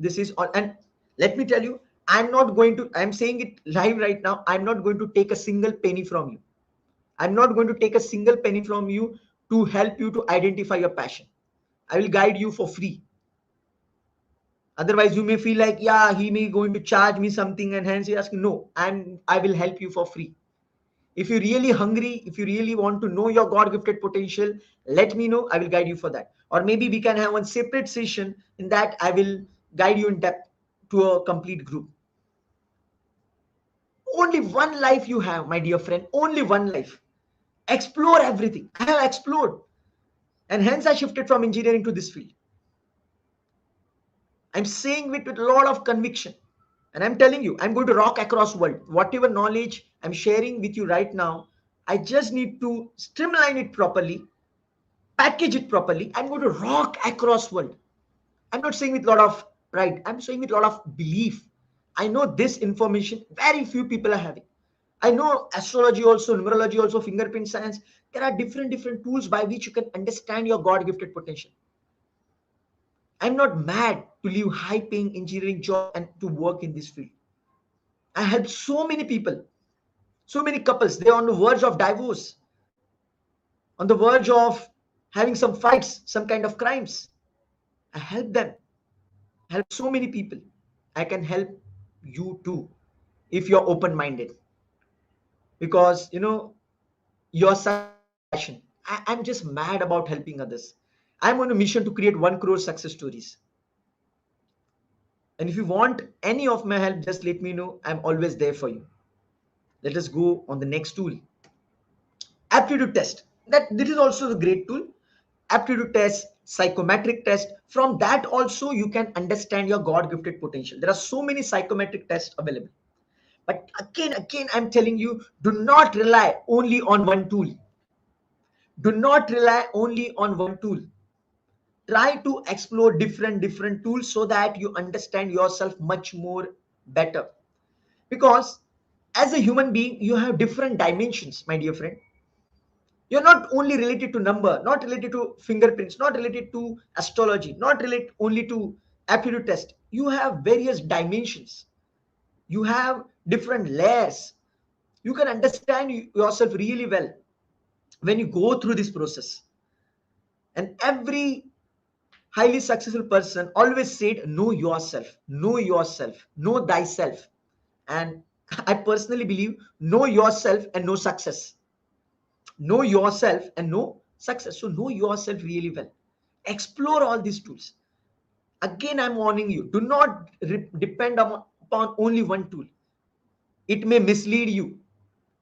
This is on, and let me tell you, I'm saying it live right now. I'm not going to take a single penny from you. I'm not going to take a single penny from you to help you to identify your passion. I will guide you for free. Otherwise, you may feel like, yeah, he may going to charge me something, and hence he ask, no, I will help you for free. If you're really hungry, if you really want to know your God gifted potential, let me know. I will guide you for that. Or maybe we can have one separate session in that I will guide you in depth to a complete group. Only one life you have, my dear friend. Only one life. Explore everything. I have explored. And hence I shifted from engineering to this field. I'm saying it with a lot of conviction. And I'm telling you, I'm going to rock across world. Whatever knowledge I'm sharing with you right now, I just need to streamline it properly, package it properly. I'm going to rock across world. I'm not saying with a lot of pride. I'm saying with a lot of belief. I know this information very few people are having. I know astrology also, numerology also, fingerprint science. There are different tools by which you can understand your God gifted potential. I'm not mad to leave high paying engineering job and to work in this field. I help so many people, so many couples. They're on the verge of divorce, on the verge of having some fights, some kind of crimes. I help them, help so many people. I can help you too if you're open minded, because your success is my passion. I'm just mad about helping others. I'm on a mission to create 1 crore success stories. And if you want any of my help, just let me know. I'm always there for you. Let us go on the next tool. Aptitude test. That this is also a great tool. Aptitude test, psychometric test. From that also you can understand your God gifted potential. There are so many psychometric tests available. But again, I'm telling you, do not rely only on one tool. Do not rely only on one tool. Try to explore different tools so that you understand yourself much more better. Because as a human being, you have different dimensions, my dear friend. You're not only related to number, not related to fingerprints, not related to astrology, not related only to aptitude test. You have various dimensions. You have different layers. You can understand yourself really well when you go through this process. And every highly successful person always said, know thyself. And I personally believe, know yourself and know success. Know yourself and know success. So know yourself really well. Explore all these tools. Again, I'm warning you, do not depend upon only one tool. It may mislead you,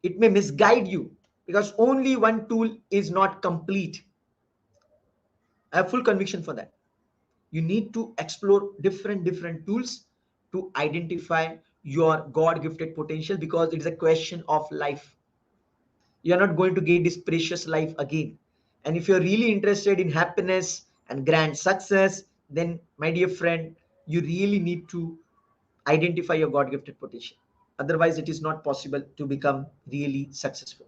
it may misguide you, because only one tool is not complete. I have full conviction for that. You need to explore different tools to identify your God gifted potential, because it is a question of life. You're not going to get this precious life again. And if you're really interested in happiness and grand success, then my dear friend, you really need to identify your God gifted potential. Otherwise, it is not possible to become really successful.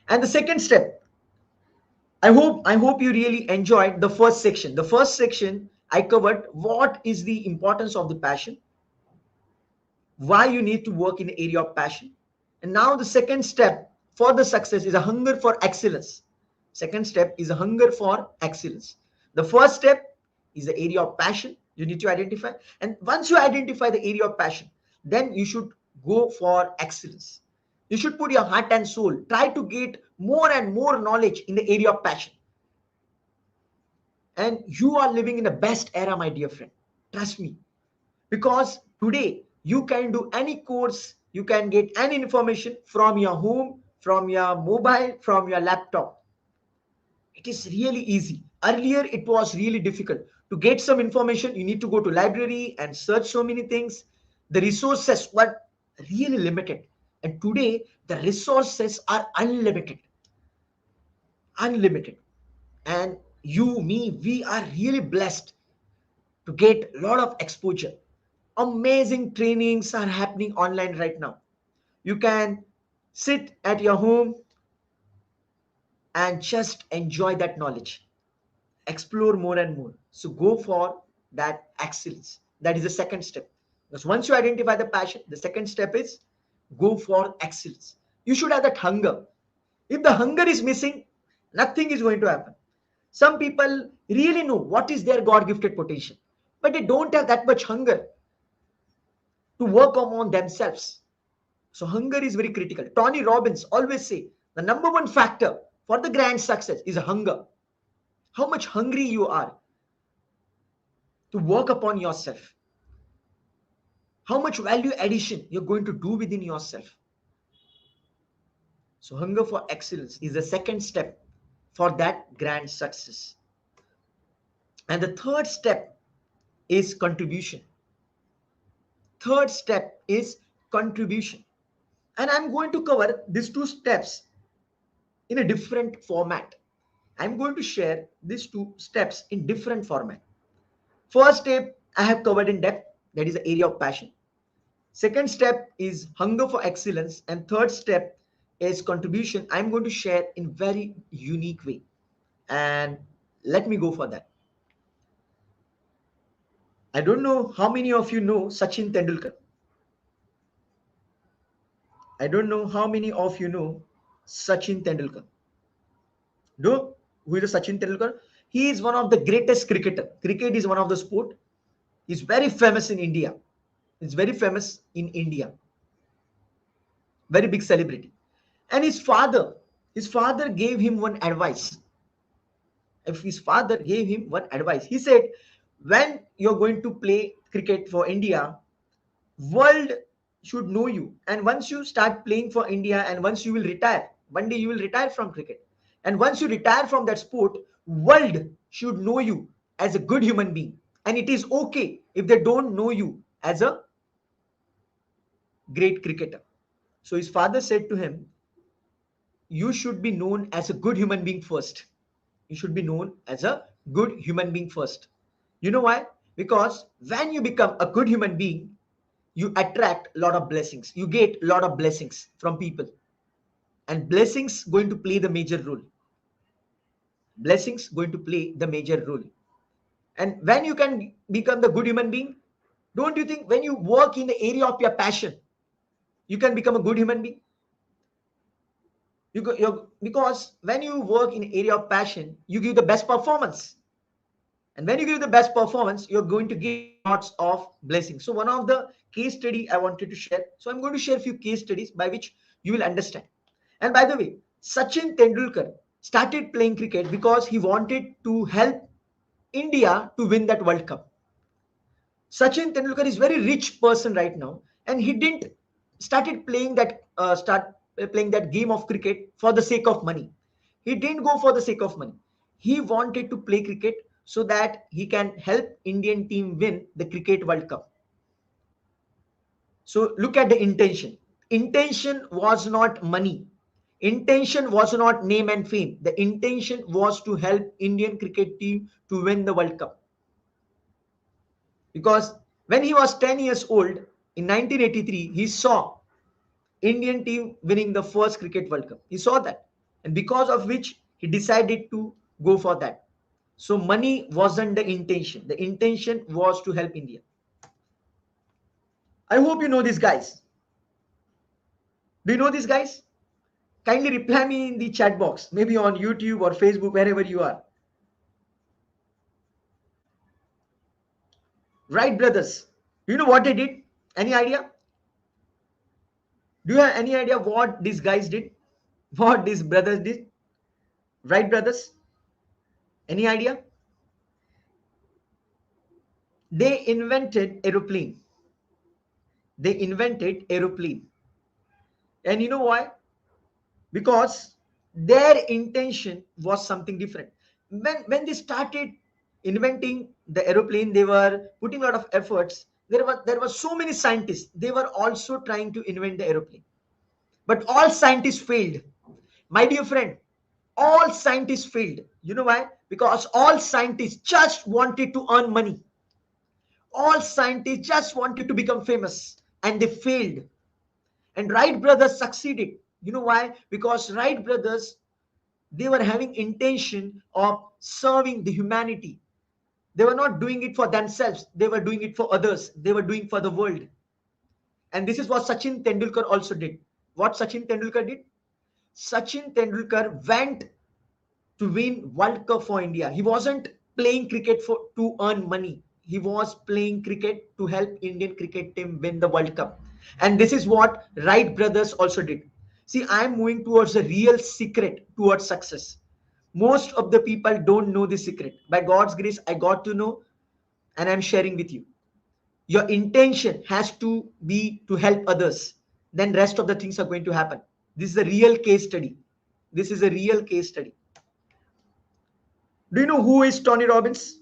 And the second step, I hope you really enjoyed the first section. The first section I covered what is the importance of the passion, why you need to work in the area of passion. And now the second step for the success is a hunger for excellence. Second step is a hunger for excellence. The first step is the area of passion you need to identify. And once you identify the area of passion, then you should go for excellence. You should put your heart and soul, try to get more and more knowledge in the area of passion. And you are living in the best era, my dear friend. Trust me. Because today You can do any course, you can get any information from your home, from your mobile, from your laptop. It is really easy. Earlier it was really difficult to get some information. You need to go to library and search so many things. The resources were really limited, and today the resources are unlimited. Unlimited. And you, me, we are really blessed to get a lot of exposure. Amazing trainings are happening online right now. You can sit at your home and just enjoy that knowledge, explore more and more. So go for that excellence. That is the second step. Because once you identify the passion, the second step is go for excellence. You should have that hunger. If the hunger is missing, nothing is going to happen. Some people really know what is their God gifted potential, but they don't have that much hunger to work on themselves. So hunger is very critical. Tony Robbins always say the number one factor for the grand success is hunger. How much hungry you are to work upon yourself. How much value addition you're going to do within yourself. So hunger for excellence is the second step for that grand success. And the third step is contribution. Third step is contribution. And I'm going to cover these two steps in a different format. I'm going to share these two steps in different format. First step I have covered in depth, that is the area of passion. Second step is hunger for excellence, and third step is contribution. I'm going to share in very unique way. And let me go for that. I don't know how many of you know Sachin Tendulkar. I don't know how many of you know Sachin Tendulkar. Do who is Sachin Tendulkar? He is one of the greatest cricketer. Cricket is one of the sport. He's very famous in India. He's very famous in India. Very big celebrity. And his father gave him one advice. If his father gave him one advice, he said, when you're going to play cricket for India, world should know you. And once you start playing for India, and once you will retire, one day you will retire from cricket. And once you retire from that sport, world should know you as a good human being. And it is okay if they don't know you as a great cricketer. So his father said to him, you should be known as a good human being first. You should be known as a good human being first. You know why? Because when you become a good human being, you attract a lot of blessings. You get a lot of blessings from people. And blessings going to play the major role. Blessings going to play the major role. And when you can become the good human being, don't you think when you work in the area of your passion, you can become a good human being? Because when you work in area of passion, you give the best performance. And when you give the best performance, you're going to get lots of blessings. So one of the case study I wanted to share. So I'm going to share a few case studies by which you will understand. And by the way, Sachin Tendulkar started playing cricket because he wanted to help India to win that World Cup. Sachin Tendulkar is very rich person right now, and he didn't started playing that start playing that game of cricket for the sake of money. He didn't go for the sake of money. He wanted to play cricket so that he can help Indian team win the cricket World Cup. So look at the intention. Intention was not money. Intention was not name and fame. The intention was to help Indian cricket team to win the World Cup. Because when he was 10 years old in 1983, he saw Indian team winning the first cricket World Cup. He saw that, and because of which he decided to go for that. So money wasn't the intention. The intention was to help India. I hope you know these guys. Do you know these guys? Kindly reply me in the chat box, maybe on YouTube or Facebook, wherever you are. Right, brothers. Do you know what they did? Any idea? Do you have any idea what these guys did? What these brothers did? Right, brothers? Any idea? They invented aeroplane. They invented aeroplane. And you know why? Because their intention was something different. When they started inventing the aeroplane, they were putting a lot of efforts. There were so many scientists. They were also trying to invent the aeroplane, but all scientists failed. My dear friend, all scientists failed. You know why? Because all scientists just wanted to earn money. All scientists just wanted to become famous, and they failed. And Wright brothers succeeded. You know why? Because Wright brothers, they were having intention of serving the humanity. They were not doing it for themselves, they were doing it for others, they were doing for the world. And this is what Sachin Tendulkar also did. What Sachin Tendulkar did? Sachin Tendulkar went to win World Cup for India. He wasn't playing cricket for to earn money. He was playing cricket to help Indian cricket team win the World Cup. And this is what Wright brothers also did. See, I am moving towards a real secret towards success. Most of the people don't know the secret. By God's grace, I got to know, and I'm sharing with you. Your intention has to be to help others. Then rest of the things are going to happen. This is a real case study. This is a real case study. Do you know who is Tony Robbins?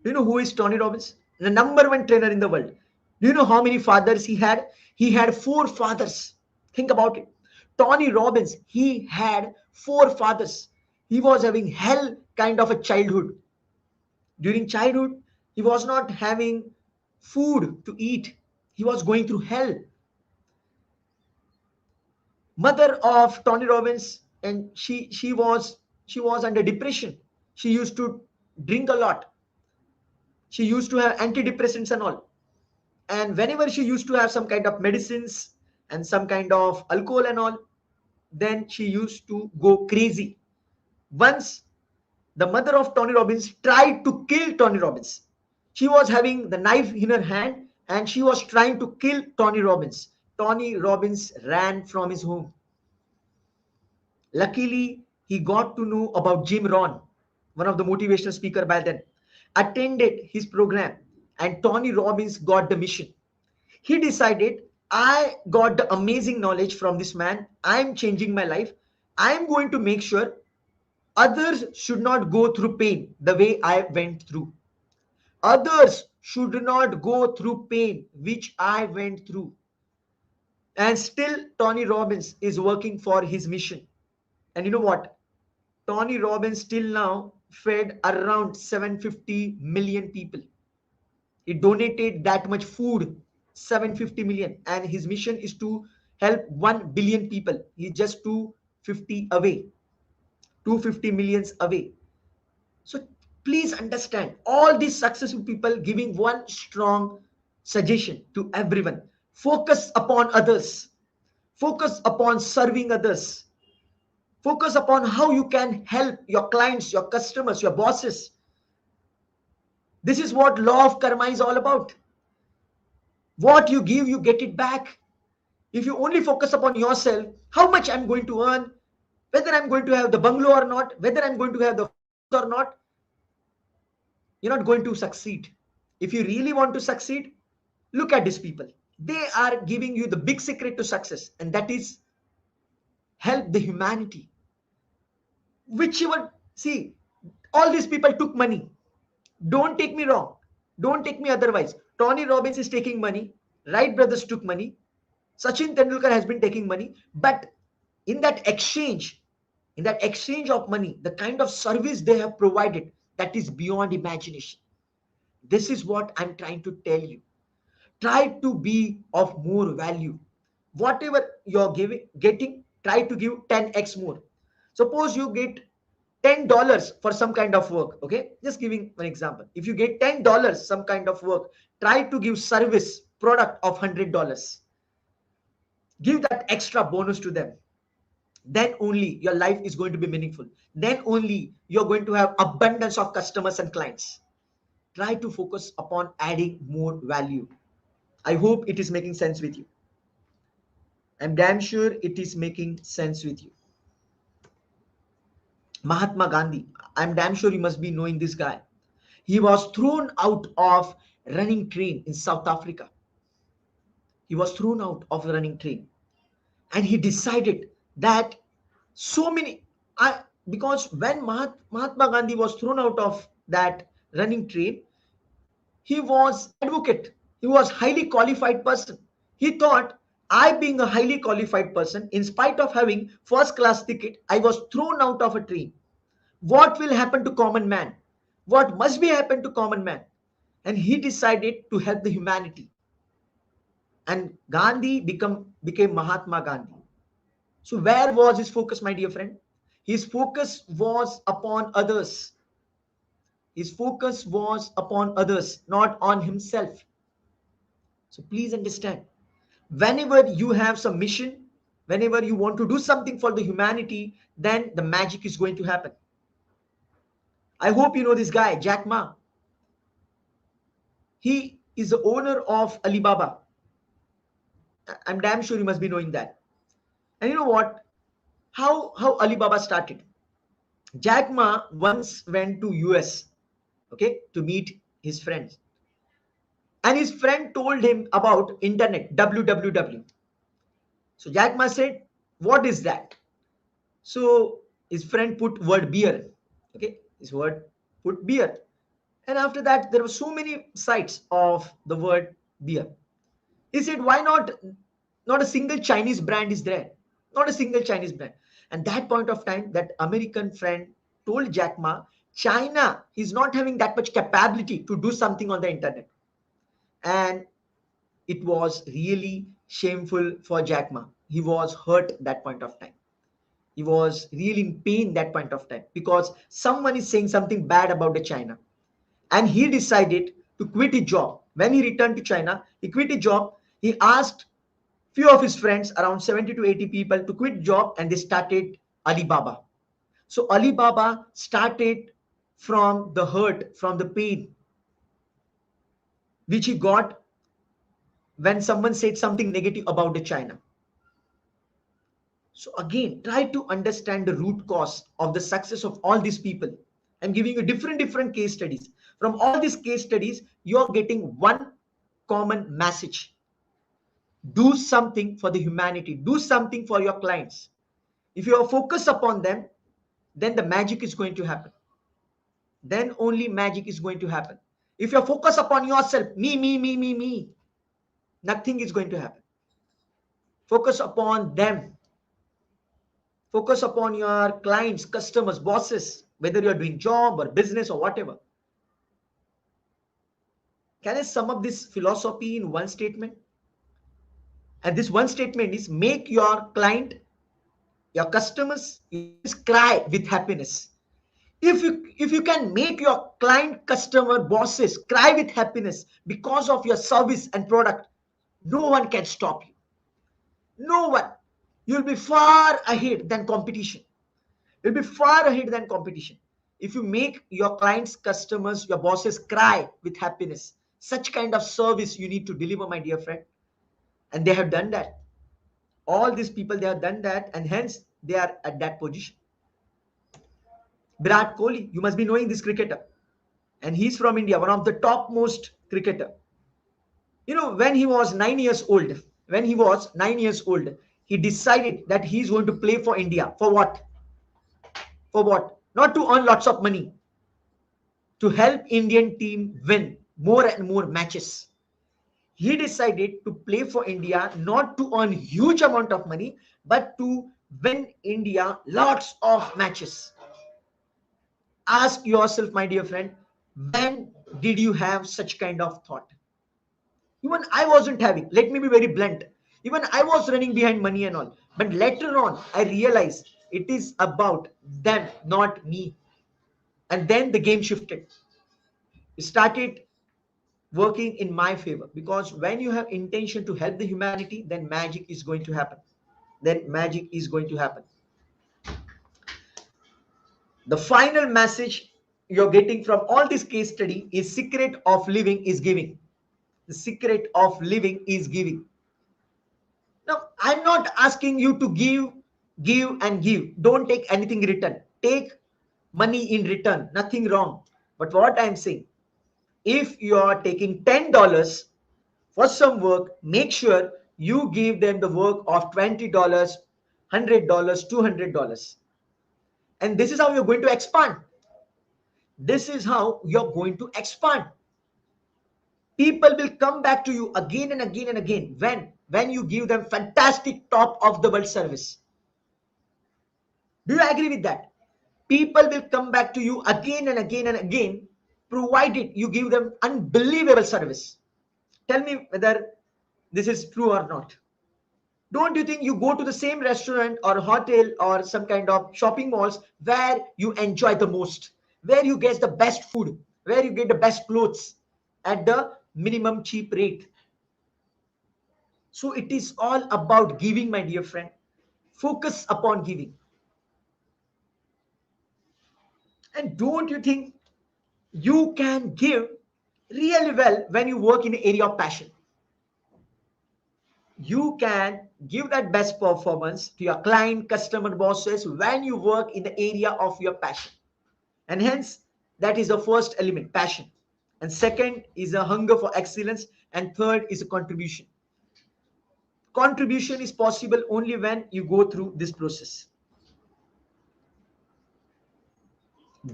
Do you know who is Tony Robbins? The number one trainer in the world. Do you know how many fathers he had? He had four fathers. Think about it. Tony Robbins, he had four fathers. He was having hell kind of a childhood. During childhood, he was not having food to eat. He was going through hell. Mother of Tony Robbins, and she was under depression. She used to drink a lot. She used to have antidepressants and all. And whenever she used to have some kind of medicines and some kind of alcohol and all, then she used to go crazy. Once the mother of Tony Robbins tried to kill Tony Robbins. She was having the knife in her hand and she was trying to kill Tony Robbins. Tony Robbins ran from his home. Luckily, he got to know about Jim Rohn, one of the motivational speaker by then, attended his program, and Tony Robbins got the mission. He decided, I got the amazing knowledge from this man. I'm changing my life. I'm going to make sure others should not go through pain the way I went through. Others should not go through pain which I went through. And still, Tony Robbins is working for his mission. And you know what? Tony Robbins still now fed around 750 million people. He donated that much food, 750 million, and his mission is to help 1 billion people. He's just 250 away, 250 millions away. So please understand, all these successful people giving one strong suggestion to everyone: focus upon others, focus upon serving others, focus upon how you can help your clients, your customers, your bosses. This is what law of karma is all about. What you give, you get it back. If you only focus upon yourself, how much I'm going to earn, whether I'm going to have the bungalow or not, whether I'm going to have the farms or not, you're not going to succeed. If you really want to succeed, look at these people. They are giving you the big secret to success, and that is help the humanity. Whichever, see, all these people took money. Don't take me wrong. Don't take me otherwise. Tony Robbins is taking money. Wright brothers took money. Sachin Tendulkar has been taking money. But in that exchange, of money, the kind of service they have provided, that is beyond imagination. This is what I'm trying to tell you. Try to be of more value. Whatever you're getting, try to give 10x more. Suppose you get $10 for some kind of work. Okay, just giving an example. If you get $10 some kind of work, try to give service product of $100. Give that extra bonus to them. Then only your life is going to be meaningful. Then only you're going to have abundance of customers and clients. Try to focus upon adding more value. I hope it is making sense with you. I'm damn sure it is making sense with you. Mahatma Gandhi, I'm damn sure you must be knowing this guy. He was thrown out of running train in South Africa. He was thrown out of the running train, and he decided that so many I because when Mahatma Gandhi was thrown out of that running train, he was advocate. He was highly qualified person. He thought, I being a highly qualified person, in spite of having first class ticket, I was thrown out of a train. What will happen to common man? What must be happen to common man? And he decided to help the humanity. And Gandhi became Mahatma Gandhi. So where was his focus, my dear friend? His focus was upon others. His focus was upon others, not on himself. So please understand, whenever you have some mission, whenever you want to do something for the humanity, then the magic is going to happen. I hope you know this guy, Jack Ma. He is the owner of Alibaba. I'm damn sure you must be knowing that. And you know what? How Alibaba started? Jack Ma once went to US, okay, to meet his friends. And his friend told him about internet, www. So Jack Ma said, what is that? So his friend put word beer. Okay, his word put beer. And after that, there were so many sites of the word beer. He said, why not a single Chinese brand is there? Not a single Chinese brand. And that point of time, that American friend told Jack Ma, China is not having that much capability to do something on the internet. And it was really shameful for Jack Ma. He was hurt that point of time. He was really in pain that point of time because someone is saying something bad about the China. And he decided to quit his job. When he returned to China, he quit his job. He asked few of his friends, around 70 to 80 people, to quit job, and they started Alibaba. So Alibaba started from the hurt, from the pain which he got when someone said something negative about the China. So again, try to understand the root cause of the success of all these people. I'm giving you different case studies. From all these case studies, you're getting one common message. Do something for the humanity. Do something for your clients. If you are focused upon them, then the magic is going to happen. Then only magic is going to happen. If you're focused upon yourself, me, nothing is going to happen. Focus upon them. Focus upon your clients, customers, bosses, whether you're doing job or business or whatever. Can I sum up this philosophy in one statement? And this one statement is, make your client, your customers, your bosses cry with happiness. If you can make your client, customer, bosses cry with happiness because of your service and product, no one can stop you. No one. You'll be far ahead than competition. You'll be far ahead than competition. If you make your clients, customers, your bosses cry with happiness, such kind of service you need to deliver, my dear friend. And they have done that. All these people, they have done that, and hence they are at that position. Virat Kohli, you must be knowing this cricketer. And he's from India, one of the topmost cricketer. You know, when he was 9 years old, he decided that he's going to play for India. For what? For what? Not to earn lots of money, to help Indian team win more and more matches. He decided to play for India, not to earn huge amount of money, but to win India lots of matches. Ask yourself, my dear friend, when did you have such kind of thought? Even I wasn't having. Let me be very blunt. Even I was running behind money and all. But later on, I realized it is about them, not me. And then the game shifted. It started working in my favor, because when you have intention to help the humanity, then magic is going to happen. Then magic is going to happen. The final message you're getting from all this case study is, secret of living is giving. The secret of living is giving. Now, I'm not asking you to give and give. Don't take anything in return. Take money in return. Nothing wrong. But what I'm saying, if you are taking $10 for some work, make sure you give them the work of $20, $100, $200. And this is how you're going to expand. This is how you're going to expand. People will come back to you again and again and again when you give them fantastic top of the world service. Do you agree with that? People will come back to you again and again and again, provided you give them unbelievable service. Tell me whether this is true or not. Don't you think you go to the same restaurant or hotel or some kind of shopping malls where you enjoy the most, where you get the best food, where you get the best clothes at the minimum cheap rate? So it is all about giving, my dear friend. Focus upon giving. And don't you think you can give really well when you work in the area of passion? You can give that best performance to your client, customer, bosses when you work in the area of your passion. And hence, that is the first element, passion. And second is a hunger for excellence. And third is a contribution. Contribution is possible only when you go through this process.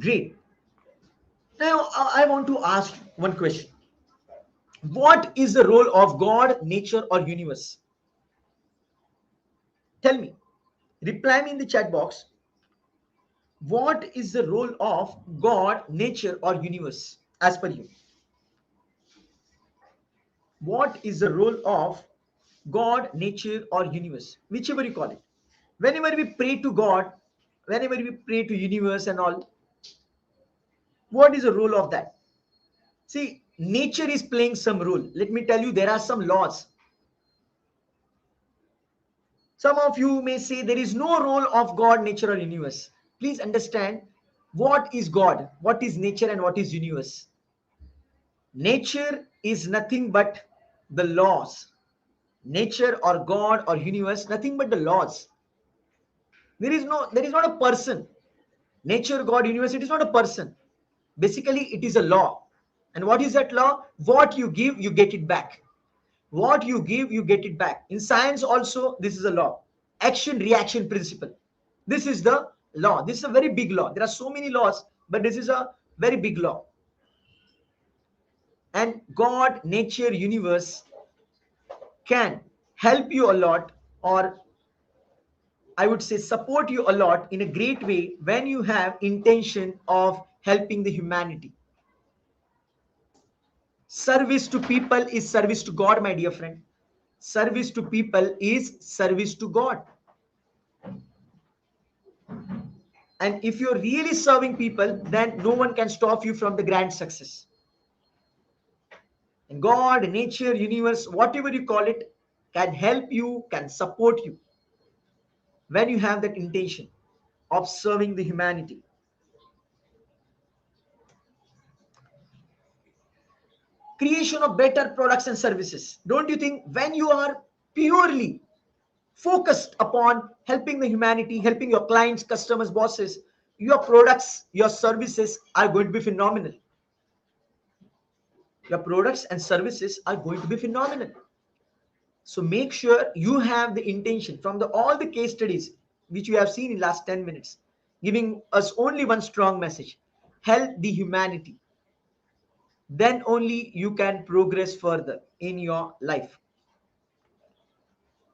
Great. Now, I want to ask one question. What is the role of God, nature, or universe? Tell me. Reply me in the chat box. What is the role of God, nature, or universe as per you? What is the role of God, nature, or universe? Whichever you call it. Whenever we pray to God, whenever we pray to universe and all, what is the role of that? See, nature is playing some role. Let me tell you, there are some laws. Some of you may say there is no role of God, nature, or universe. Please understand what is God, what is nature, and what is universe. Nature is nothing but the laws. Nature or God or universe, nothing but the laws. There is not a person. Nature, God, universe, it is not a person. Basically, it is a law. And what is that law? What you give, you get it back. What you give, you get it back. In science also, this is a law. Action reaction principle. This is the law. This is a very big law. There are so many laws, but this is a very big law. And God, nature, universe can help you a lot, or I would say support you a lot in a great way when you have intention of helping the humanity. Service to people is service to God, my dear friend. Service to people is service to God. And if you're really serving people, then no one can stop you from the grand success. And God, nature, universe, whatever you call it, can help you, can support you when you have that intention of serving the humanity. Creation of better products and services. Don't you think when you are purely focused upon helping the humanity, helping your clients, customers, bosses, your products, your services are going to be phenomenal. Your products and services are going to be phenomenal. So make sure you have the intention from all the case studies which you have seen in last 10 minutes, giving us only one strong message: help the humanity. Then only you can progress further in your life.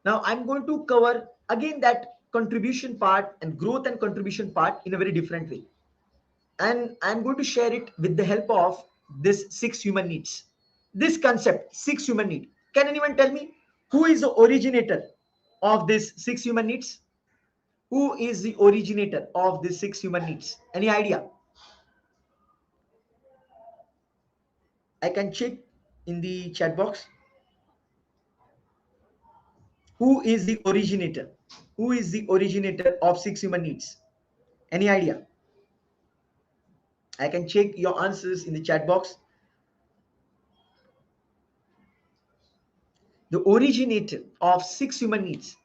Now I'm going to cover again that contribution part and growth and contribution part in a very different way. And I'm going to share it with the help of this six human needs. This concept, six human need. Can anyone tell me who is the originator of this six human needs? Who is the originator of these six human needs? Any idea? I can check in the chat box. Who is the originator? Who is the originator of six human needs? Any idea? I can check your answers in the chat box. The originator of six human needs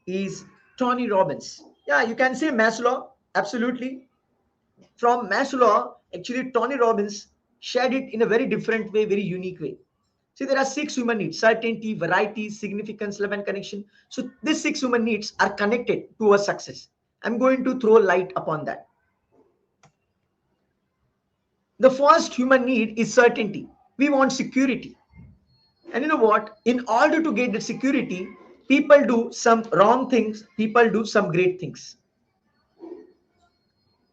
is Tony Robbins. Yeah, you can say Maslow, absolutely. From Maslow, actually, Tony Robbins shared it in a very different way, very unique way. See, there are six human needs: certainty, variety, significance, love, and connection. So, these six human needs are connected to our success. I'm going to throw light upon that. The first human need is certainty. We want security. And you know what? In order to get that security, people do some wrong things, people do some great things.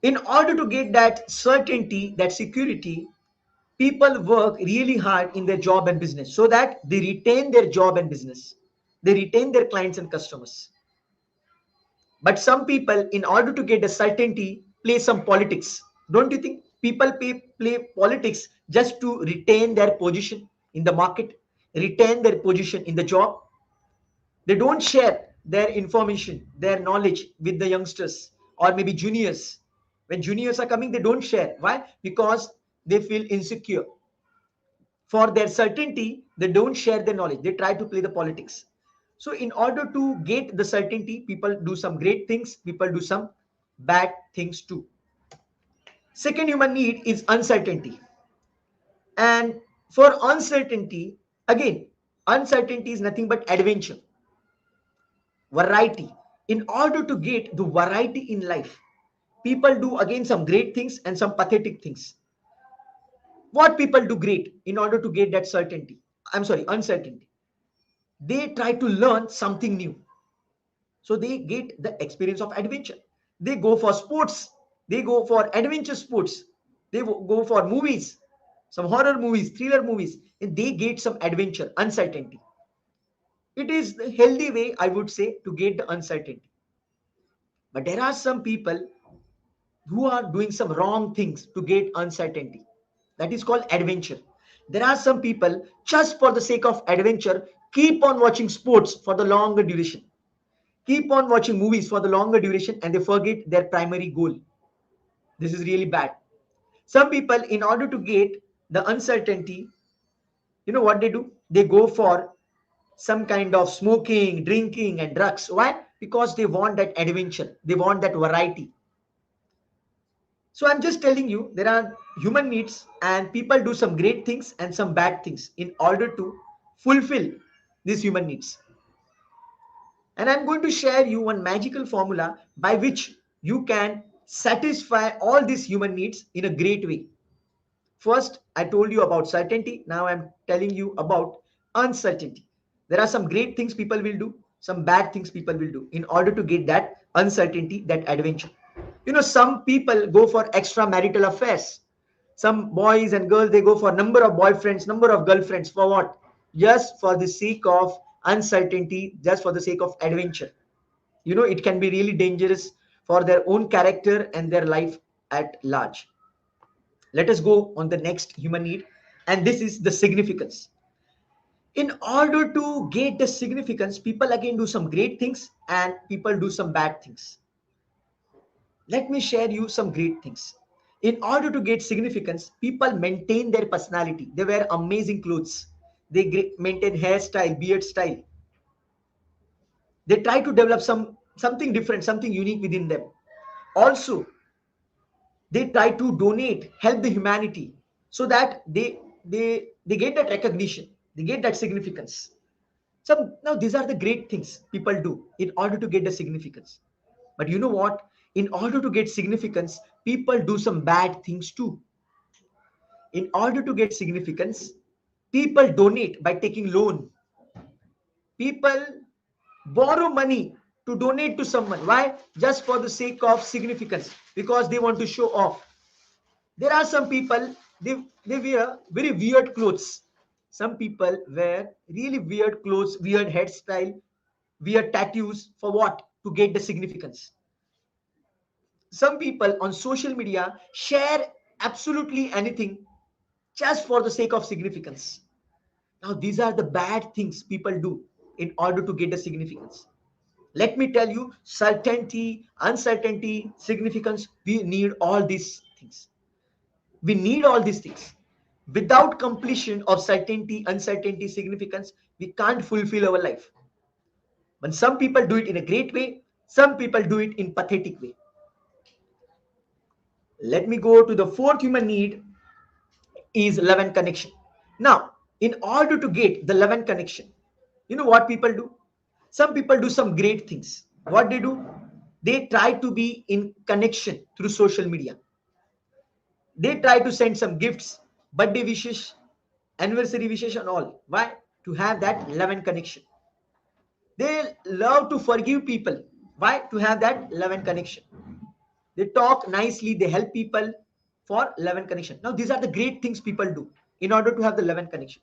In order to get that certainty, that security, people work really hard in their job and business so that they retain their job and business. They retain their clients and customers. But some people, in order to get a certainty, play some politics. Don't you think people play politics just to retain their position in the market, retain their position in the job? They don't share their information, their knowledge with the youngsters or maybe juniors. When juniors are coming, they don't share. Why? Because they feel insecure. For their certainty, they don't share their knowledge. They try to play the politics. So, in order to get the certainty, people do some great things, people do some bad things too. Second human need is uncertainty. And for uncertainty, again, uncertainty is nothing but adventure, variety. In order to get the variety in life, people do again some great things and some pathetic things. What people do great in order to get that certainty? I'm sorry, uncertainty. They try to learn something new. So they get the experience of adventure. They go for sports. They go for adventure sports. They go for movies, some horror movies, thriller movies, and they get some adventure, uncertainty. It is the healthy way, I would say, to get the uncertainty. But there are some people who are doing some wrong things to get uncertainty. That is called adventure. There are some people, just for the sake of adventure, keep on watching sports for the longer duration, keep on watching movies for the longer duration, and they forget their primary goal. This is really bad. Some people, in order to get the uncertainty, you know what they do? They go for some kind of smoking, drinking, and drugs. Why? Because they want that adventure, they want that variety. So I'm just telling you, there are human needs, and people do some great things and some bad things in order to fulfill these human needs. And I'm going to share you one magical formula by which you can satisfy all these human needs in a great way. First, I told you about certainty. Now I'm telling you about uncertainty. There are some great things people will do, some bad things people will do in order to get that uncertainty, that adventure. You know, some people go for extramarital affairs. Some boys and girls, they go for number of boyfriends, number of girlfriends. For what? Just for the sake of uncertainty, just for the sake of adventure. You know, it can be really dangerous for their own character and their life at large. Let us go on the next human need, and this is the significance. In order to get the significance, people again do some great things and people do some bad things. Let me share you some great things. In order to get significance, people maintain their personality. They wear amazing clothes. They maintain hairstyle, beard style. They try to develop something different, something unique within them. Also, they try to donate, help the humanity, so that they get that recognition, they get that significance. So now these are the great things people do in order to get the significance. But you know what? In order to get significance, people do some bad things too. In order to get significance, people donate by taking loan. People borrow money to donate to someone. Why? Just for the sake of significance, because they want to show off. There are some people, they wear very weird clothes. Some people wear really weird clothes, weird hairstyle, weird tattoos. For what? To get the significance. Some people on social media share absolutely anything just for the sake of significance. Now these are the bad things people do in order to get the significance. Let me tell you, certainty, uncertainty, significance, we need all these things. We need all these things. Without completion of certainty, uncertainty, significance, we can't fulfill our life. But some people do it in a great way, some people do it in pathetic way. Let me go to the fourth human need, is love and connection. Now, in order to get the love and connection. You know what people do? Some people do some great things. What they do? They try to be in connection through social media. They try to send some gifts, birthday wishes, anniversary wishes, and all. Why? To have that love and connection. They love to forgive people. Why? To have that love and connection. They talk nicely, they help people for love and connection. Now, these are the great things people do in order to have the love and connection.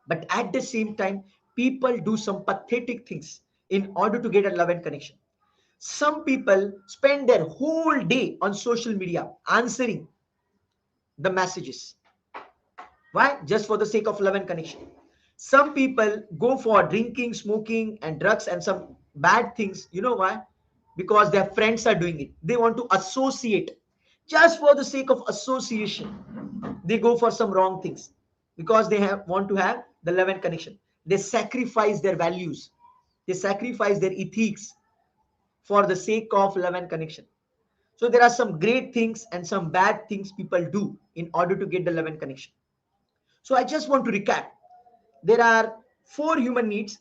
But at the same time, people do some pathetic things in order to get a love and connection. Some people spend their whole day on social media answering the messages. Why? Just for the sake of love and connection. Some people go for drinking, smoking, and drugs and some bad things. You know why? Because their friends are doing it. They want to associate. Just for the sake of association, they go for some wrong things because they want to have the love and connection. They sacrifice their values. They sacrifice their ethics for the sake of love and connection. So there are some great things and some bad things people do in order to get the love and connection. So I just want to recap. There are four human needs,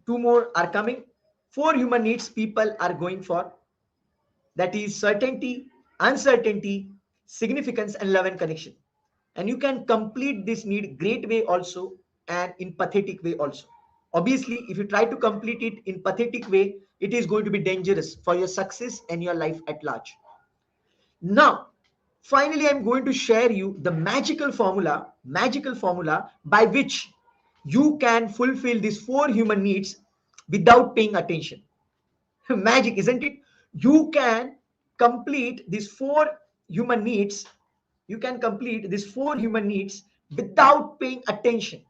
two more are coming. Four human needs people are going for, that is certainty, uncertainty, significance, and love and connection. And you can complete this need great way also and in pathetic way also. Obviously, if you try to complete it in pathetic way, it is going to be dangerous for your success and your life at large. Now, finally, I'm going to share you the magical formula by which you can fulfill these four human needs without paying attention. Magic, isn't it? You can complete these four human needs. You can complete these four human needs without paying attention.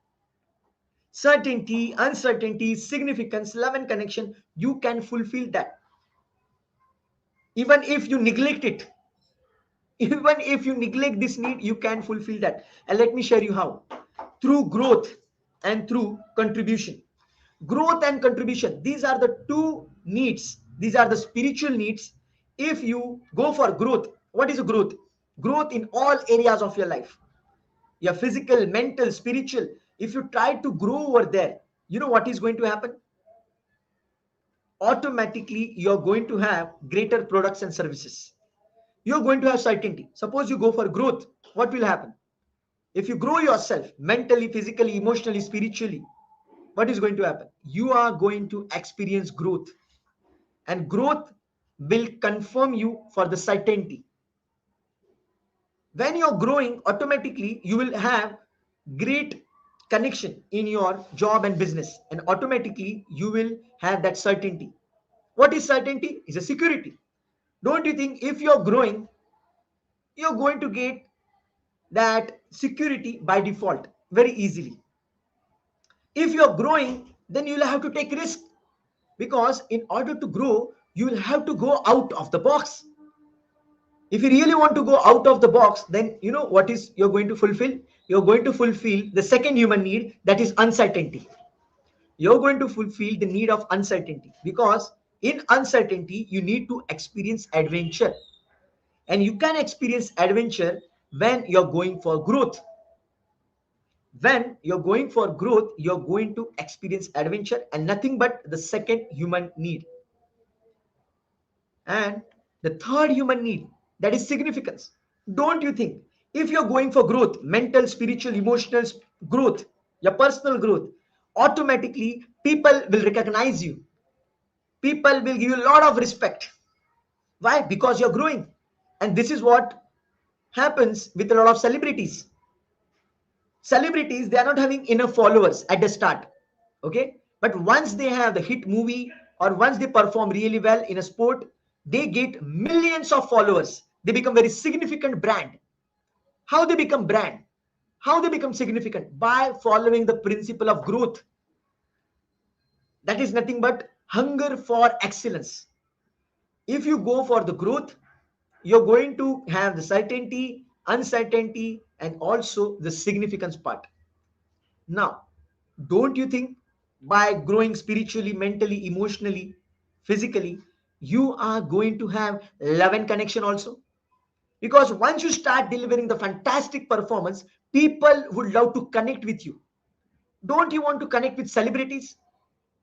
Certainty, uncertainty, significance, love, and connection. You can fulfill that. Even if you neglect it, even if you neglect this need, you can fulfill that. And let me share you how. Through growth and through contribution. Growth and contribution, these are the two needs. These are the spiritual needs. If you go for growth, what is growth? Growth in all areas of your life, your physical, mental, spiritual. If you try to grow over there, you know what is going to happen? Automatically you're going to have greater products and services. You're going to have certainty. Suppose you go for growth, what will happen? If you grow yourself mentally, physically, emotionally, spiritually, what is going to happen? You are going to experience growth, and growth will confirm you for the certainty. When you're growing, automatically you will have great connection in your job and business, and automatically you will have that certainty. What is certainty? Is a security. Don't you think if you're growing, you're going to get that security by default very easily? If you're growing, then you'll have to take risk, because in order to grow, you will have to go out of the box. If you really want to go out of the box, then you know what is you're going to fulfill? You're going to fulfill the second human need, that is uncertainty. You're going to fulfill the need of uncertainty, because in uncertainty you need to experience adventure, and you can experience adventure when you're going for growth. When you're going for growth, you're going to experience adventure and nothing but the second human need. And the third human need, that is significance. Don't you think if you're going for growth, mental, spiritual, emotional growth, your personal growth, automatically people will recognize you, people will give you a lot of respect. Why? Because you're growing. And this is what happens with a lot of celebrities. Celebrities, they are not having enough followers at the start, okay, but once they have the hit movie or once they perform really well in a sport, they get millions of followers. They become very significant brand. How they become brand? How they become significant? By following the principle of growth. That is nothing but hunger for excellence. If you go for the growth, you're going to have the certainty, uncertainty, and also the significance part. Now, don't you think by growing spiritually, mentally, emotionally, physically, you are going to have love and connection also? Because once you start delivering the fantastic performance, people would love to connect with you. Don't you want to connect with celebrities?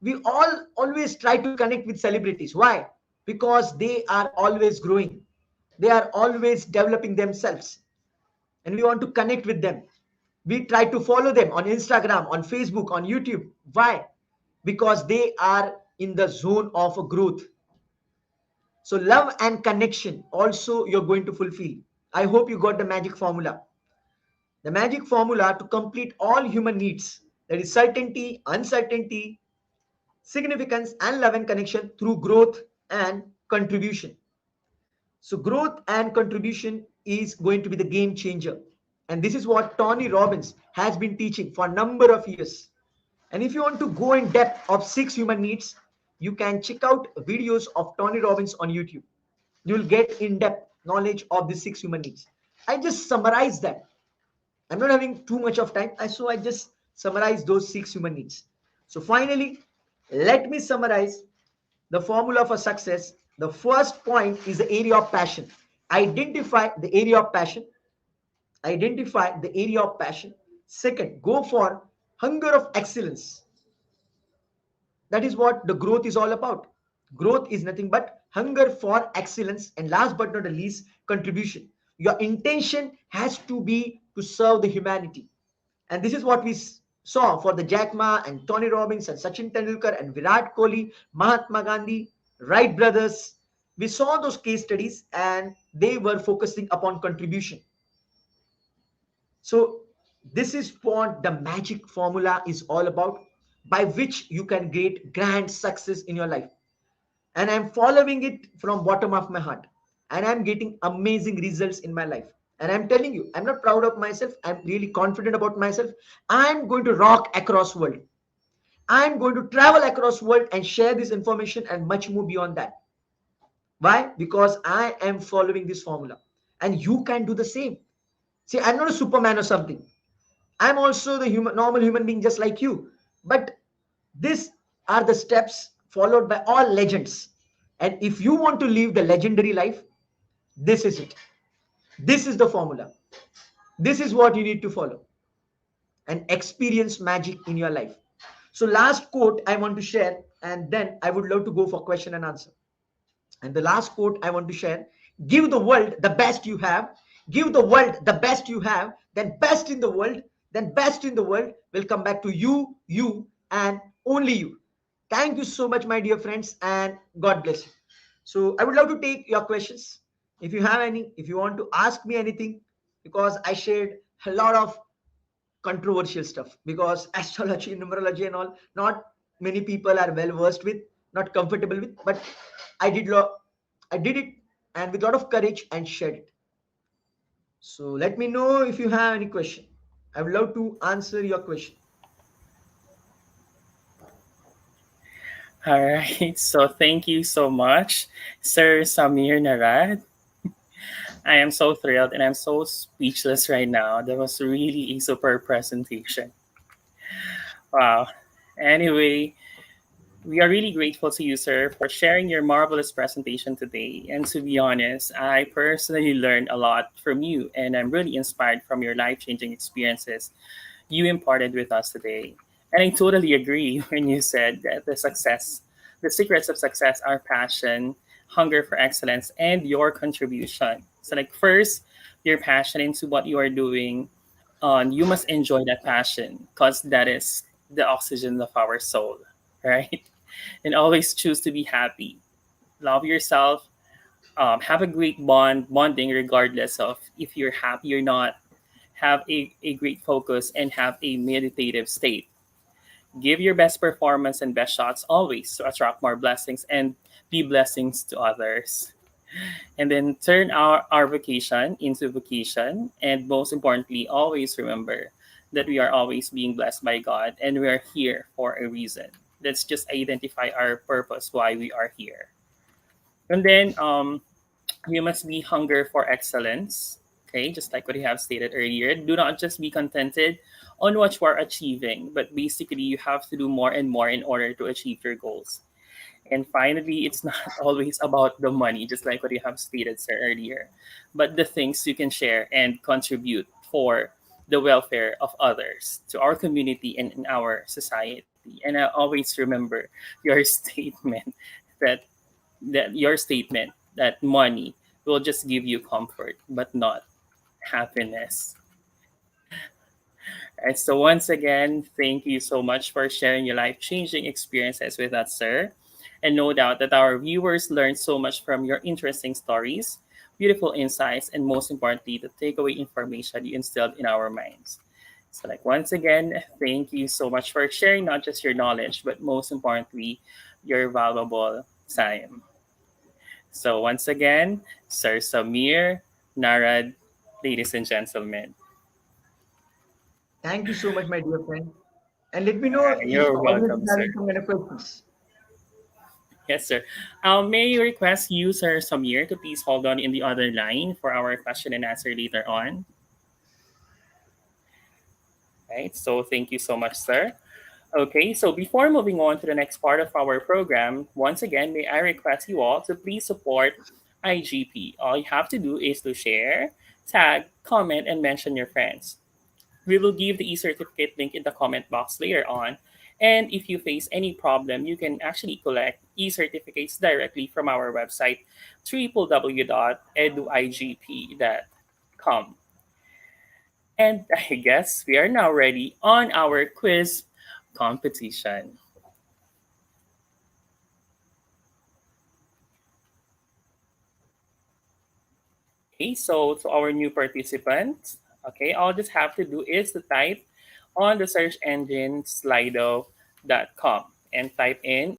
We all always try to connect with celebrities. Why? Because they are always growing, they are always developing themselves, and we want to connect with them. We try to follow them on Instagram, on Facebook, on YouTube. Why? Because they are in the zone of growth. So love and connection also you're going to fulfill. I hope you got the magic formula. The magic formula to complete all human needs, that is certainty, uncertainty, significance, and love and connection through growth and contribution. So growth and contribution is going to be the game changer. And this is what Tony Robbins has been teaching for a number of years. And if you want to go in depth of six human needs, you can check out videos of Tony Robbins on YouTube. You will get in depth knowledge of the six human needs. I just summarize that. I'm not having too much of time, so I just summarize those six human needs. So finally, let me summarize the formula for success. The first point is the area of passion. Identify the area of passion. Identify the area of passion. Second, go for hunger of excellence. That is what the growth is all about. Growth is nothing but hunger for excellence. And last but not the least, contribution. Your intention has to be to serve the humanity. And this is what we saw for the Jack Ma and Tony Robbins and Sachin Tendulkar and Virat Kohli, Mahatma Gandhi, Wright brothers. We saw those case studies and they were focusing upon contribution. So this is what the magic formula is all about, by which you can get grand success in your life. And I'm following it from bottom of my heart, and I'm getting amazing results in my life. And I'm telling you, I'm not proud of myself, I'm really confident about myself. I'm going to rock across world. I'm going to travel across world and share this information and much more beyond that. Why? Because I am following this formula, and you can do the same. See, I'm not a superman or something. I'm also the normal human being just like you. But these are the steps followed by all legends. And if you want to live the legendary life, this is it. This is the formula. This is what you need to follow and experience magic in your life. So, last quote I want to share, and then I would love to go for question and answer. And the last quote I want to share: give the world the best you have, give the world the best you have, then best in the world, then best in the world will come back to you, you, and only you. Thank you so much, my dear friends, and God bless you. So, I would love to take your questions. If you have any, if you want to ask me anything, because I shared a lot of controversial stuff, because astrology, numerology, and all, not many people are well versed with, not comfortable with, but I did I did it, and with a lot of courage and shared it. So let me know if you have any question. I would love to answer your question. All right. So thank you so much, Sir Samir Narad. I am so thrilled and I'm so speechless right now. That was really a super presentation. Wow. Anyway, we are really grateful to you, sir, for sharing your marvelous presentation today. And to be honest, I personally learned a lot from you, and I'm really inspired from your life changing experiences you imparted with us today. And I totally agree when you said that the secrets of success are passion, hunger for excellence, and your contribution. So, like, first, your passion into what you are doing, you must enjoy that passion because that is the oxygen of our soul, right? And always choose to be happy. Love yourself. Have a great bonding regardless of if you're happy or not. Have a great focus and have a meditative state. Give your best performance and best shots always to attract more blessings and be blessings to others. And then turn our vacation into vacation. And most importantly, always remember that we are always being blessed by God and we are here for a reason. Let's just identify our purpose, why we are here. And then you must be hunger for excellence. Okay, just like what you have stated earlier. Do not just be contented on what you are achieving, but basically you have to do more and more in order to achieve your goals. And finally, it's not always about the money, just like what you have stated, sir, earlier, but the things you can share and contribute for the welfare of others, to our community and in our society. And I always remember your statement that your statement that money will just give you comfort but not happiness. And so once again, thank you so much for sharing your life-changing experiences with us, sir. And no doubt that our viewers learned so much from your interesting stories, beautiful insights, and most importantly, the takeaway information you instilled in our minds. So, like once again, thank you so much for sharing not just your knowledge, but most importantly, your valuable time. So once again, Sir Samir, Narad, ladies and gentlemen, Thank you so much, my dear friend. And let me know if the you're audience welcome, is sir. having some kind of questions. Yes, sir. May I request you, Sir Samir, to please hold on in the other line for our question and answer later on. Right. So thank you so much, sir. Okay, so before moving on to the next part of our program, once again, may I request you all to please support IGP. All you have to do is to share, tag, comment, and mention your friends. We will give the e-certificate link in the comment box later on. And if you face any problem, you can actually collect e-certificates directly from our website, www.eduigp.com. And I guess we are now ready on our quiz competition. Okay, so to our new participants, okay, all just have to do is to type on the search engine slido.com and type in.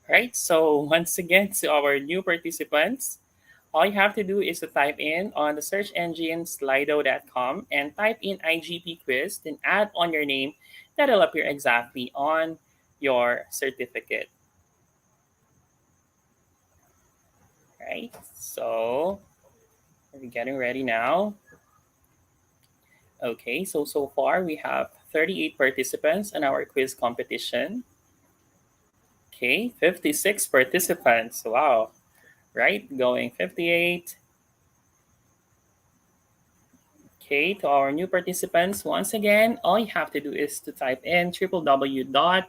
Right, so once again, to our new participants, all you have to do is to type in on the search engine slido.com and type in IGP quiz, then add on your name. That'll appear exactly on your certificate. Right, so we're getting ready now. Okay, so far we have 38 participants in our quiz competition. Okay, 56 participants. Wow. Right, going 58. Okay, to our new participants, once again, all you have to do is to type in www.slido.com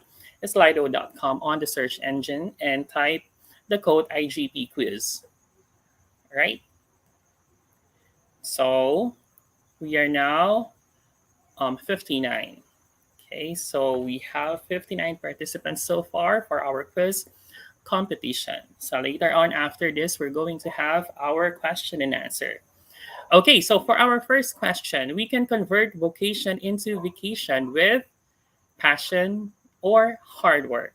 on the search engine and type the code IGP quiz. Right? So we are now 59. Okay, so we have 59 participants so far for our quiz competition. So later on after this, we're going to have our question and answer. Okay, so for our first question, we can convert vocation into vacation with passion or hard work.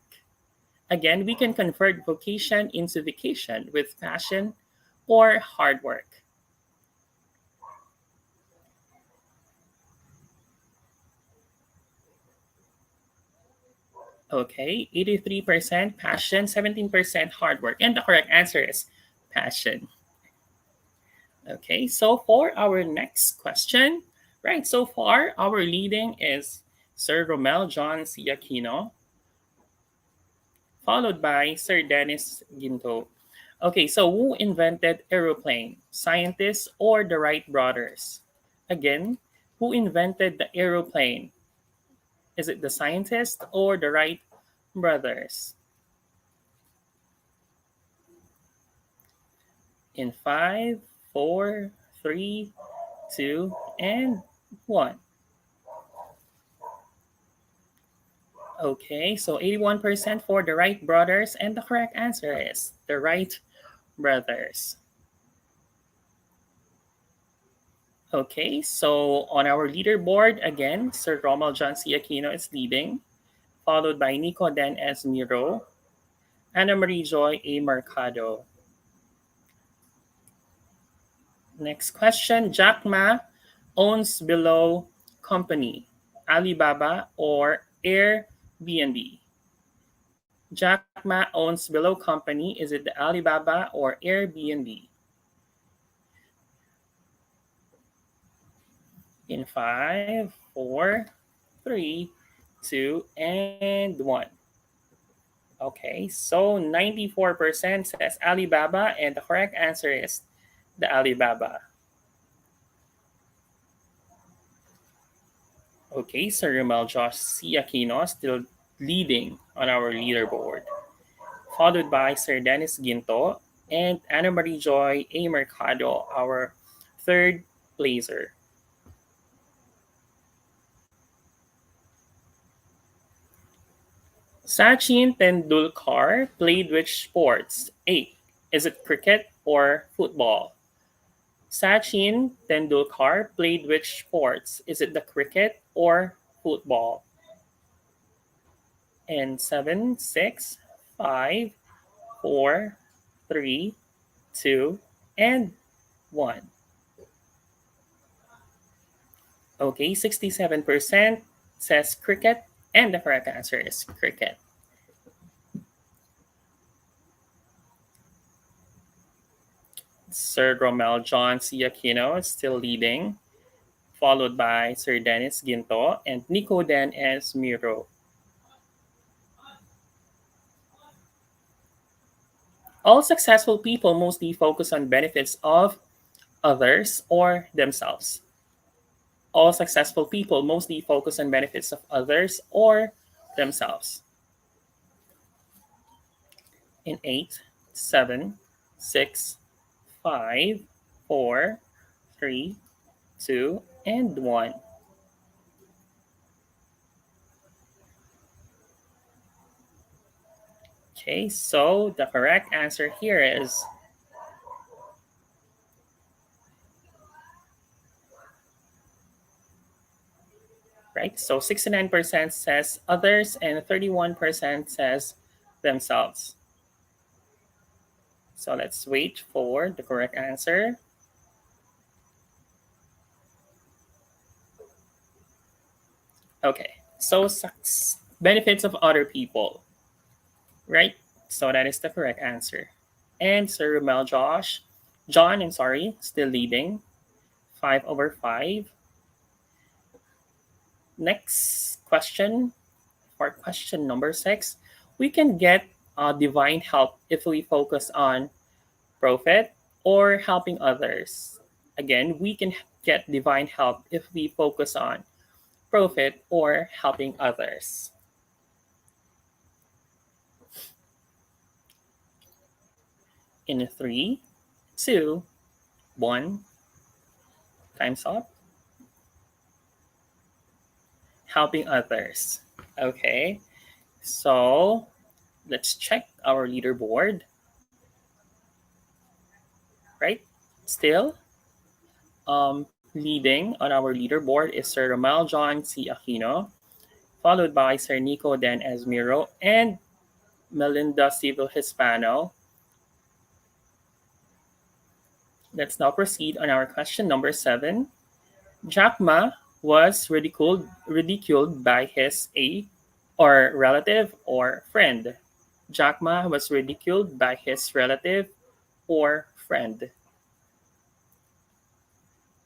Again, we can convert vocation into vacation with passion or hard work. Okay, 83% passion, 17% hard work. And the correct answer is passion. Okay, so for our next question, right, so far our leading is Sir Romel John Siakino, followed by Sir Dennis Ginto. Okay, so who invented aeroplane? Scientists or the Wright brothers? Again, who invented the aeroplane? Is it the scientist or the Wright brothers? In five, four, three, two, and one. Okay, so 81% for the Wright brothers, and the correct answer is the Wright brothers. Okay, so on our leaderboard, again, Sir Romal John C. Aquino is leading, followed by Nico Dan S. Miro, Anna Marie Joy A. Mercado. Next question, Jack Ma owns below company, Alibaba or Airbnb? Jack Ma owns below company, is it the Alibaba or Airbnb? In five, four, three, two, and one. Okay, so 94% says Alibaba, and the correct answer is the Alibaba. Okay, Sir Romel Josh C. Aquino still leading on our leaderboard, followed by Sir Dennis Ginto and Anna Marie Joy A. Mercado, our third placer. Sachin Tendulkar played which sports? A. Is it cricket or football? Sachin Tendulkar played which sports? Is it the cricket or football? And seven, six, five, four, three, two, and one. Okay, 67% says cricket, and the correct answer is cricket. Sir Romel John C. Aquino is still leading, followed by Sir Dennis Ginto and Nico Dan S. Miro. All successful people mostly focus on benefits of others or themselves. All successful people mostly focus on benefits of others or themselves. In eight, seven, six, five, four, three, two, and one. Okay, so the correct answer here is right. So 69% says others and 31% says themselves. So let's wait for the correct answer. Okay, so benefits of other people, right? So that is the correct answer. And Sir Mel John, I'm sorry, still leading, 5/5. Next question, for question number six, we can get divine help if we focus on profit or helping others. Again, we can get divine help if we focus on profit or helping others. In three, two, one, time's up. Helping others. Okay, so let's check our leaderboard. Right, still leading on our leaderboard is Sir Romel John C. Aquino, followed by Sir Nico Dan Esmiro and Melinda Civil Hispano. Let's now proceed on our question number seven. Jack Ma was ridiculed by his a or relative or friend. Jack Ma was ridiculed by his relative or friend.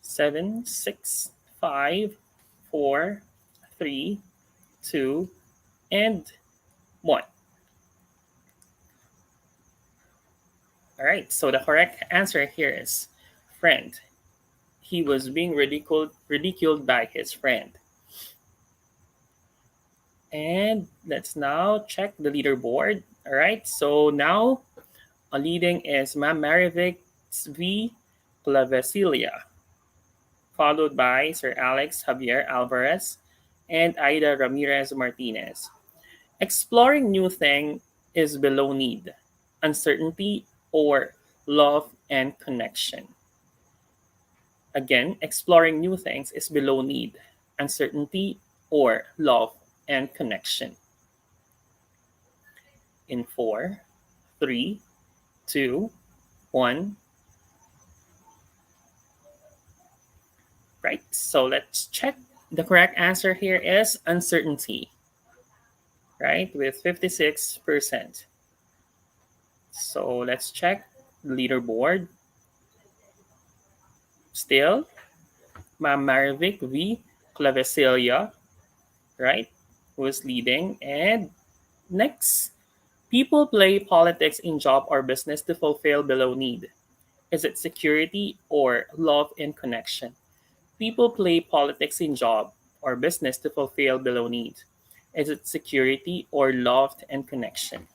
Seven, six, five, four, three, two, and one. All right, so the correct answer here is friend. He was being ridiculed by his friend. And let's now check the leaderboard. All right, so now leading is Ma'am Marivic V. Clavesilia, followed by Sir Alex Javier Alvarez and Aida Ramirez Martinez. Exploring new thing is below need, uncertainty, or love and connection. Again, exploring new things is below need, uncertainty, or love and connection. In four, three, two, one. Right. So let's check. The correct answer here is uncertainty, right? With 56%. So let's check the leaderboard. Still, Ma'am Marivic V. Clavecilia, right? Who is leading. And next, people play politics in job or business to fulfill below need. Is it security or love and connection? People play politics in job or business to fulfill below need. Is it security or love and connection?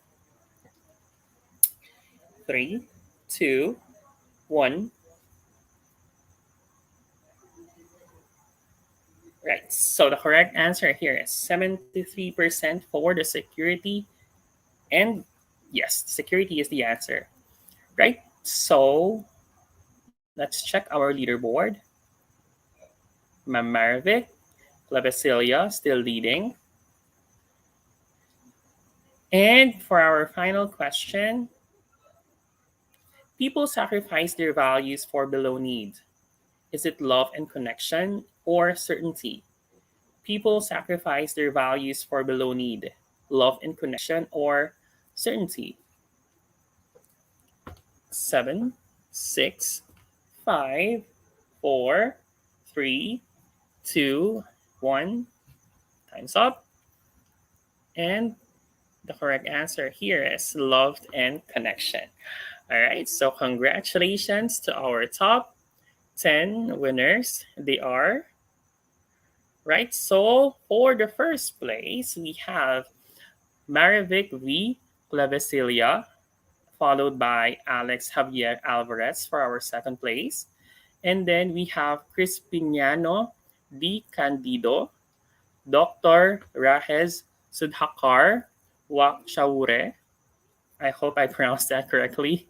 Three, two, one. Right. So the correct answer here is 73% for the security. And yes, security is the answer. Right. So let's check our leaderboard. Mamaravic, Clavicilia still leading. And for our final question, people sacrifice their values for below need. Is it love and connection or certainty? People sacrifice their values for below need, love and connection, or certainty. Seven, six, five, four, three, two, one. Time's up. And the correct answer here is love and connection. All right, so congratulations to our top 10 winners. They are, right? So for the first place, we have Marivic V. Clavicilia, followed by Alex Javier Alvarez for our second place. And then we have Crispiniano D. Candido, Dr. Rahez Sudhakar Wakshaure. I hope I pronounced that correctly.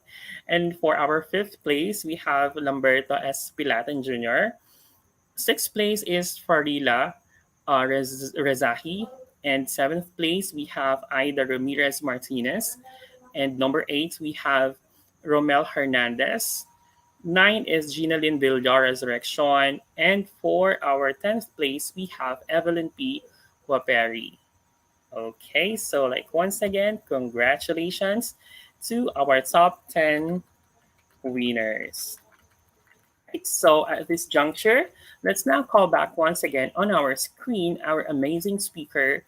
And for our fifth place, we have Lamberto S. Pilatan Jr. Sixth place is Farila Rezahi. And seventh place, we have Aida Ramirez Martinez. And number eight, we have Romel Hernandez. Nine is Gina Lynn Villar Resurrection. And for our 10th place, we have Evelyn P. Waperi. Okay, so like once again, congratulations to our top 10 winners. Right, so at this juncture, let's now call back once again on our screen our amazing speaker,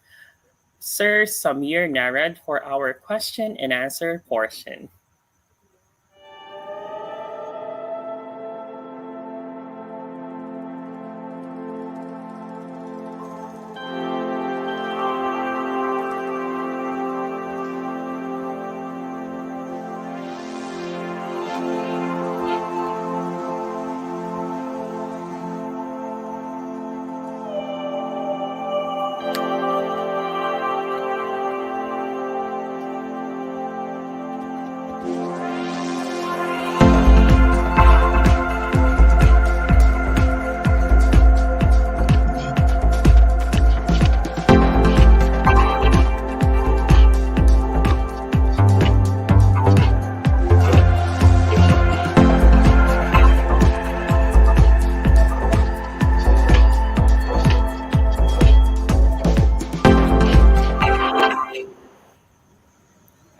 Sir Samir Narad, for our question and answer portion.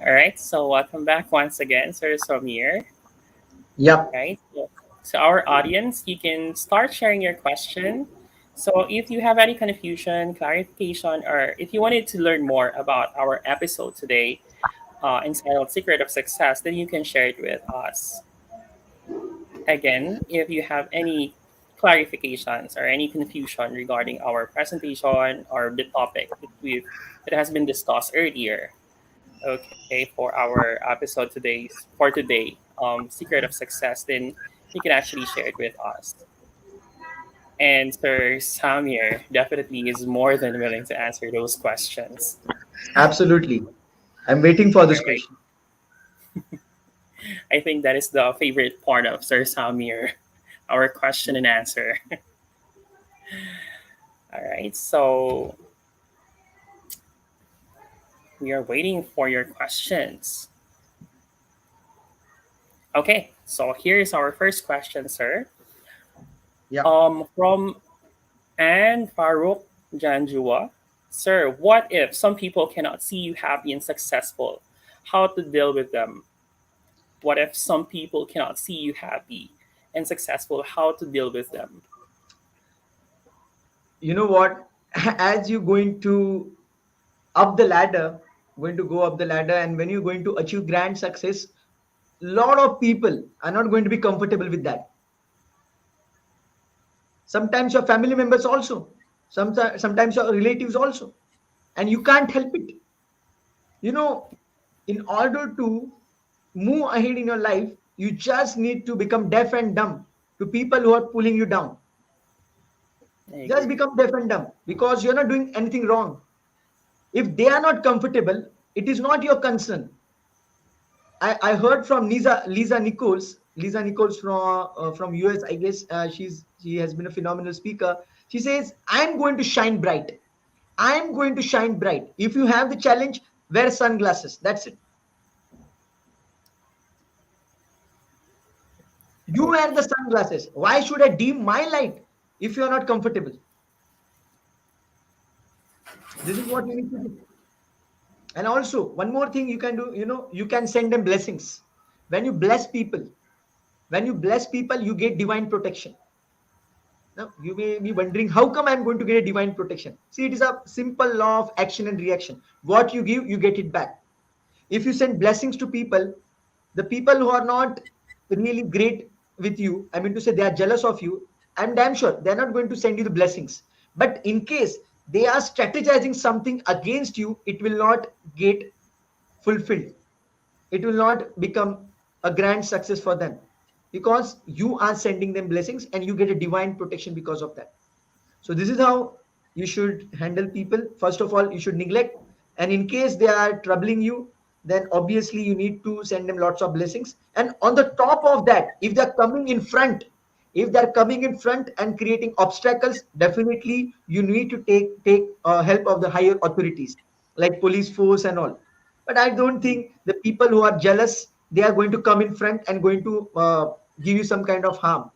All right, so welcome back once again, Sir Samir. Yep. Right? So our audience, you can start sharing your question. So if you have any confusion, clarification, or if you wanted to learn more about our episode today, entitled Secret of Success, then you can share it with us. Again, if you have any clarifications or any confusion regarding our presentation or the topic that has been discussed earlier, okay, for our episode today, Secret of Success, then you can actually share it with us. And Sir Samir definitely is more than willing to answer those questions. Absolutely. I'm waiting for All this right. question. I think that is the favorite part of Sir Samir, our question and answer. All right. So we are waiting for your questions. Okay. So here's our first question, sir. Yeah. From Anne Farouk Janjua. Sir, what if some people cannot see you happy and successful? How to deal with them? What if some people cannot see you happy and successful? How to deal with them? You know what? As you're going to up the ladder, going to go up the ladder, and when you're going to achieve grand success, lot of people are not going to be comfortable with that. Sometimes your family members also, sometimes your relatives also, and you can't help it. You know, in order to move ahead in your life, you just need to become deaf and dumb to people who are pulling you down. I Just agree. become deaf and dumb because you're not doing anything wrong. If they are not comfortable, it is not your concern. I heard from Lisa Nichols from US, I guess. She has been a phenomenal speaker. She says, I'm going to shine bright. I'm going to shine bright. If you have the challenge, wear sunglasses. That's it. You wear the sunglasses. Why should I dim my light if you are not comfortable? This is what you need to do. And also, one more thing you can do, you can send them blessings. When you bless people, when you bless people, you get divine protection. Now, you may be wondering, how come I'm going to get a divine protection? See, it is a simple law of action and reaction. What you give, you get it back. If you send blessings to people, the people who are not really great with you, I mean to say they are jealous of you, I'm damn sure they're not going to send you the blessings. But in case they are strategizing something against you, it will not get fulfilled. It will not become a grand success for them because you are sending them blessings and you get a divine protection because of that. So this is how you should handle people. First of all, you should neglect, and in case they are troubling you, then obviously you need to send them lots of blessings. And on the top of that, if they're coming in front, if they're coming in front and creating obstacles, definitely you need to take help of the higher authorities like police force and all. But I don't think the people who are jealous, they are going to come in front and going to give you some kind of harm.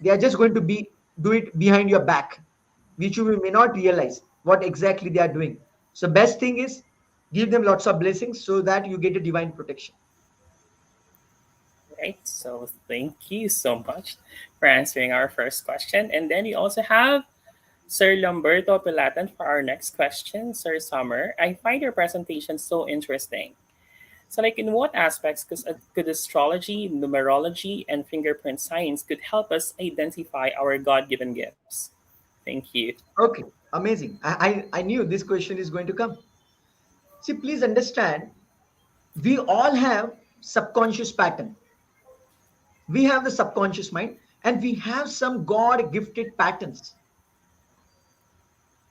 They are just going to be do it behind your back, which you may not realize what exactly they are doing. So best thing is give them lots of blessings so that you get a divine protection. Right. So thank you so much for answering our first question. And then we also have Sir Lamberto Pilatan for our next question. Sir Summer, I find your presentation so interesting. So, like, in what aspects could astrology, numerology, and fingerprint science could help us identify our God-given gifts? Thank you. Okay, amazing. I knew this question is going to come. See, please understand, we all have subconscious pattern. We have the subconscious mind and we have some God gifted patterns.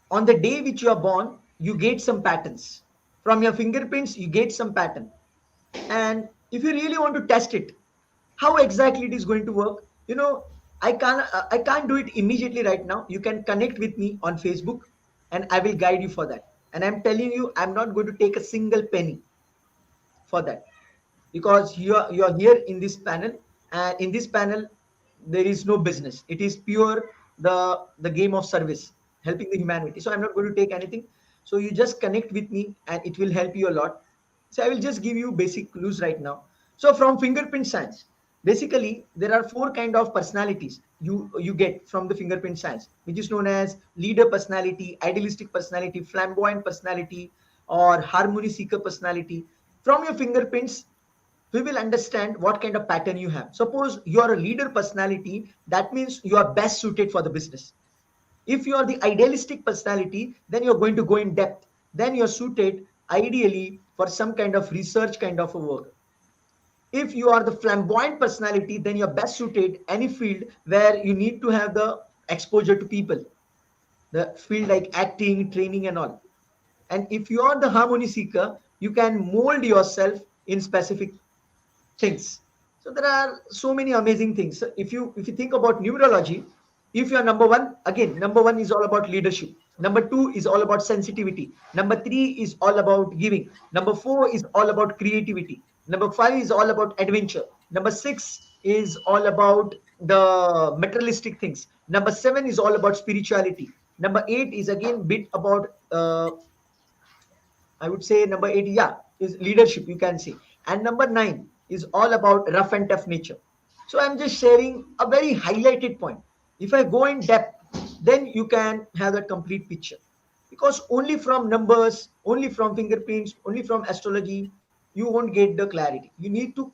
On the day which you are born, you get some patterns. From your fingerprints, you get some pattern. And if you really want to test it, how exactly it is going to work, I can't do it immediately right now. You can connect with me on Facebook and I will guide you for that. And I'm telling you, I'm not going to take a single penny for that because you're here in this panel, and in this panel there is no business. It is pure the game of service, helping the humanity. So I'm not going to take anything. So you just connect with me and it will help you a lot. So I will just give you basic clues right now. So from fingerprint science, basically there are four kind of personalities you get from the fingerprint science, which is known as leader personality, idealistic personality, flamboyant personality, or harmony seeker personality. From your fingerprints, we will understand what kind of pattern you have. Suppose you are a leader personality, that means you are best suited for the business. If you are the idealistic personality, then you're going to go in depth. Then you're suited ideally for some kind of research kind of a work. If you are the flamboyant personality, then you're best suited any field where you need to have the exposure to people, the field like acting, training, and all. And if you are the harmony seeker, you can mold yourself in specific things. So there are so many amazing things. So if you think about numerology, if you are number one, again, number one is all about leadership. Number two is all about sensitivity. Number three is all about giving. Number four is all about creativity. Number five is all about adventure. Number six is all about the materialistic things. Number seven is all about spirituality. Number eight is again bit about I would say number eight, yeah, is leadership, you can say. And number nine is all about rough and tough nature. So I'm just sharing a very highlighted point. If I go in depth, then you can have that complete picture. Because only from numbers, only from fingerprints, only from astrology, you won't get the clarity. You need to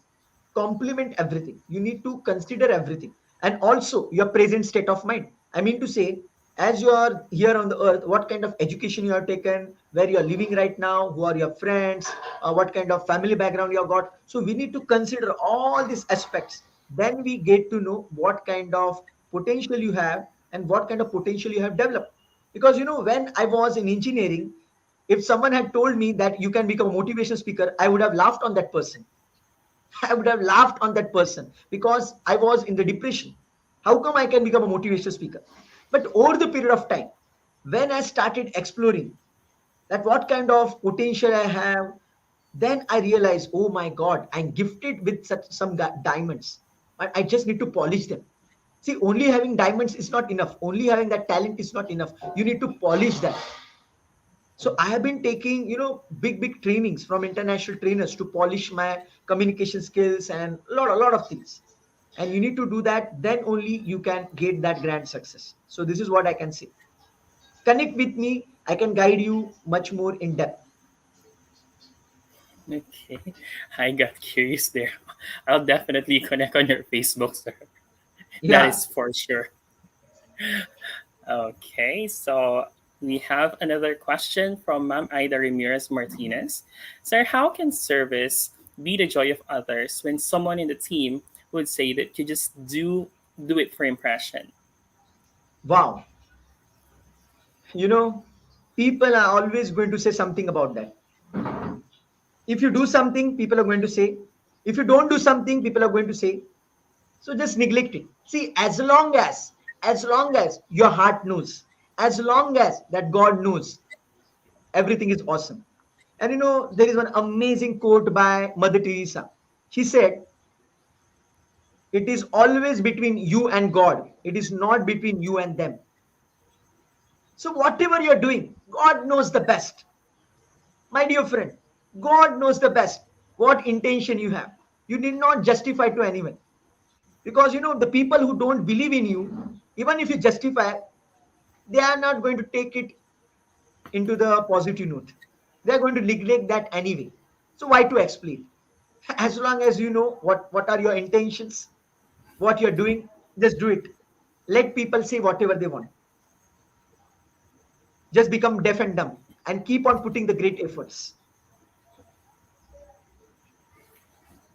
complement everything. You need to consider everything. And also your present state of mind. I mean to say, as you are here on the earth, what kind of education you have taken, where you are living right now, who are your friends, what kind of family background you have got. So we need to consider all these aspects. Then we get to know what kind of potential you have and what kind of potential you have developed. Because when I was in engineering, if someone had told me that you can become a motivational speaker, I would have laughed on that person. I would have laughed on that person because I was in the depression. How come I can become a motivational speaker? But over the period of time, when I started exploring that what kind of potential I have, then I realized, oh my God, I'm gifted with such some diamonds. But I just need to polish them. See, only having diamonds is not enough. Only having that talent is not enough. You need to polish that. So I have been taking, big trainings from international trainers to polish my communication skills and a lot of things. And you need to do that, then only you can get that grand success. So this is what I can say. Connect with me, I can guide you much more in depth. Okay, I got curious there. I'll definitely connect on your Facebook, sir. That Yeah. is for sure. Okay, so we have another question from Ma'am Ida Ramirez Martinez. Sir, how can service be the joy of others when someone in the team would say that you just do it for impression? Wow. You know, people are always going to say something about that. If you do something, people are going to say. If you don't do something, people are going to say. So just neglect it. See, as long as your heart knows, as long as that God knows, everything is awesome. And there is one amazing quote by Mother Teresa. She said, "It is always between you and God. It is not between you and them." So whatever you're doing, God knows the best. My dear friend, God knows the best what intention you have. You need not justify to anyone. Because the people who don't believe in you, even if you justify, they are not going to take it into the positive note. They are going to neglect that anyway. So why to explain? As long as you know what are your intentions, what you're doing, just do it. Let people say whatever they want. Just become deaf and dumb and keep on putting the great efforts.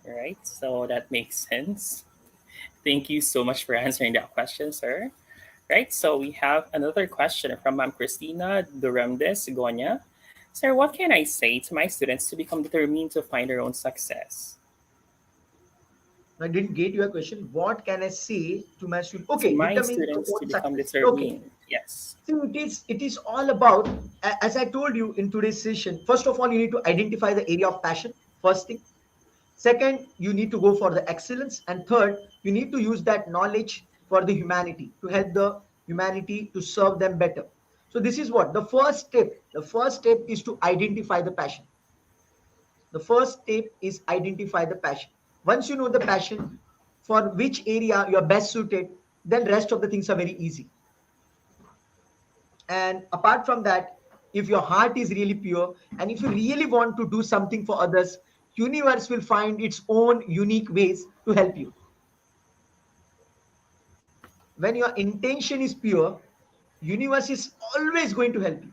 Right, so that makes sense. Thank you so much for answering that question, sir. Right, so we have another question from Ma'am Christina Duremdes Gonya. Sir, what can I say to my students to become determined to find their own success? I didn't get your question. What can I say to my student? To Okay, my determine your students own to become success. Okay. determined. Yes. So it is all about, as I told you in today's session, first of all, you need to identify the area of passion, first thing. Second, you need to go for the excellence. And third, you need to use that knowledge for the humanity, to help the humanity to serve them better. So this is what the first step. The first step is to identify the passion. The first step is identify the passion. Once you know the passion for which area you're best suited, then rest of the things are very easy. And apart from that, if your heart is really pure and if you really want to do something for others, universe will find its own unique ways to help you. When your intention is pure, universe is always going to help you.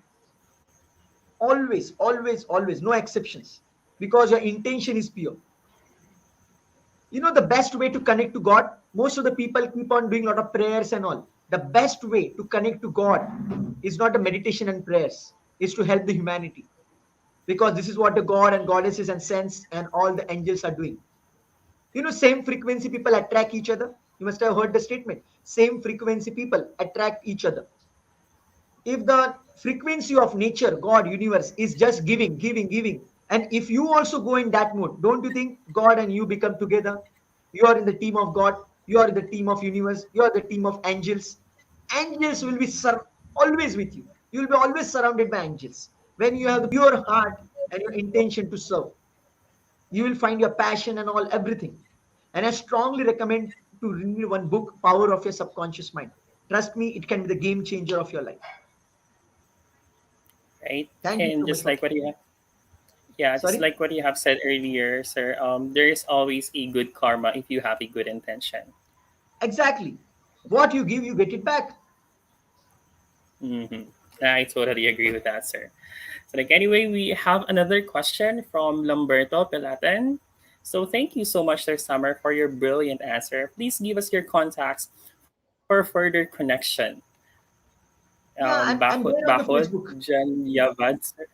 Always, always, always, no exceptions. Because your intention is pure. The best way to connect to God, most of the people keep on doing a lot of prayers and all. The best way to connect to God is not a meditation and prayers, is to help the humanity. because this is what the god and goddesses and saints and all the angels are doing. Same frequency people attract each other. You must have heard the statement, same frequency people attract each other. If the frequency of nature, God, universe is just giving, giving, giving, and if you also go in that mode, don't you think God and you become together? You are in the team of God, you are in the team of universe, you are the team of angels. Angels will be always with you. You will be always surrounded by angels. When you have the pure heart and your intention to serve, you will find your passion and all everything. And I strongly recommend to read one book, Power of Your Subconscious Mind. Trust me, it can be the game changer of your life. Right? Thank you And so much just for like what you have, yeah, just sorry. like what you have said earlier, sir. There is always a good karma if you have a good intention. Exactly. What you give, you get it back. Hmm. I totally agree with that, sir. So, like, anyway, we have another question from Lamberto Pelatan. So, thank you so much, Sir Summer, for your brilliant answer. Please give us your contacts for further connection. Yeah, I'm there on the Bahod Facebook. Jan Yavad, sir.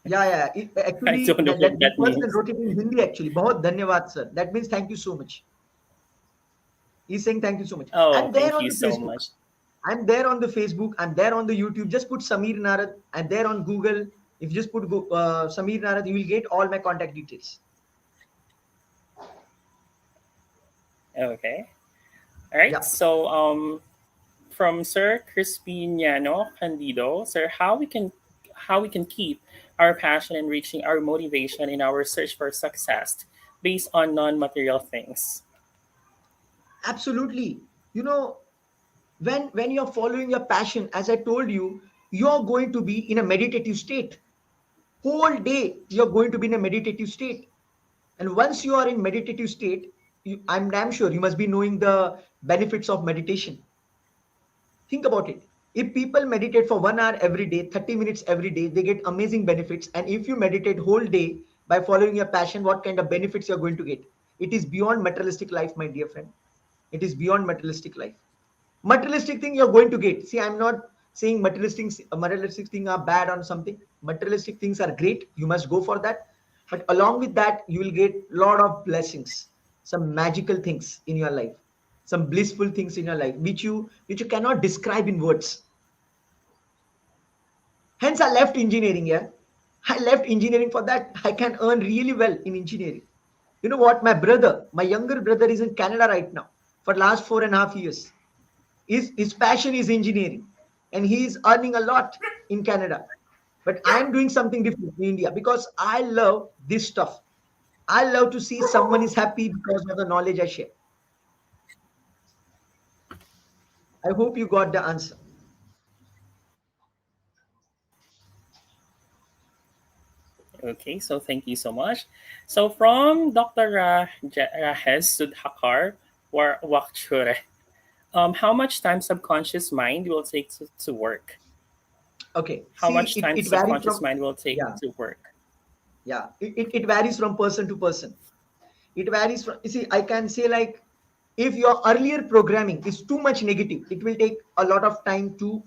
Yeah, yeah. I Actually, don't know what that that person means. wrote it in Hindi actually. Bahut dhanyavad, sir. That means thank you so much. He's saying thank you so much. Oh, I'm there thank on you the so Facebook. much. I'm there on the Facebook. I'm there on the YouTube. Just put Samir Narad. I'm there on Google. If you just put Samir Narad, you will get all my contact details. Okay. All right. Yeah, So, from Sir Crispiniano Candido, sir, how we can keep our passion and reaching our motivation in our search for success based on non-material things. absolutely. You know, when you're following your passion, as I told you, you're going to be in a meditative state. Whole day, you're going to be in a meditative state. And once you are in meditative state, I'm damn sure you must be knowing the benefits of meditation. Think about it. If people meditate for 1 hour every day, 30 minutes every day, they get amazing benefits. And if you meditate whole day by following your passion, what kind of benefits you're going to get? It is beyond materialistic life, my dear friend. It is beyond materialistic life. Materialistic thing you're going to get. See, I'm not saying materialistic things are bad or something. Materialistic things are great. You must go for that. But along with that, you will get a lot of blessings, some magical things in your life, some blissful things in your life, which you cannot describe in words. Hence, I left engineering. Yeah, I left engineering for that. I can earn really well in engineering. You know what? My younger brother, is in Canada right now for last 4.5 years. His passion is engineering, and he is earning a lot in Canada. But I am doing something different in India because I love this stuff. I love to see someone is happy because of the knowledge I share. I hope you got the answer. Okay, so thank you so much. So from Dr. Rahes Sudhakar Wakchure, how much time subconscious mind will take to work? Okay, How see, much time it varies subconscious from, mind will take yeah, to work? yeah, it varies from person to person. It varies from, you see, I can say like, if your earlier programming is too much negative, it will take a lot of time to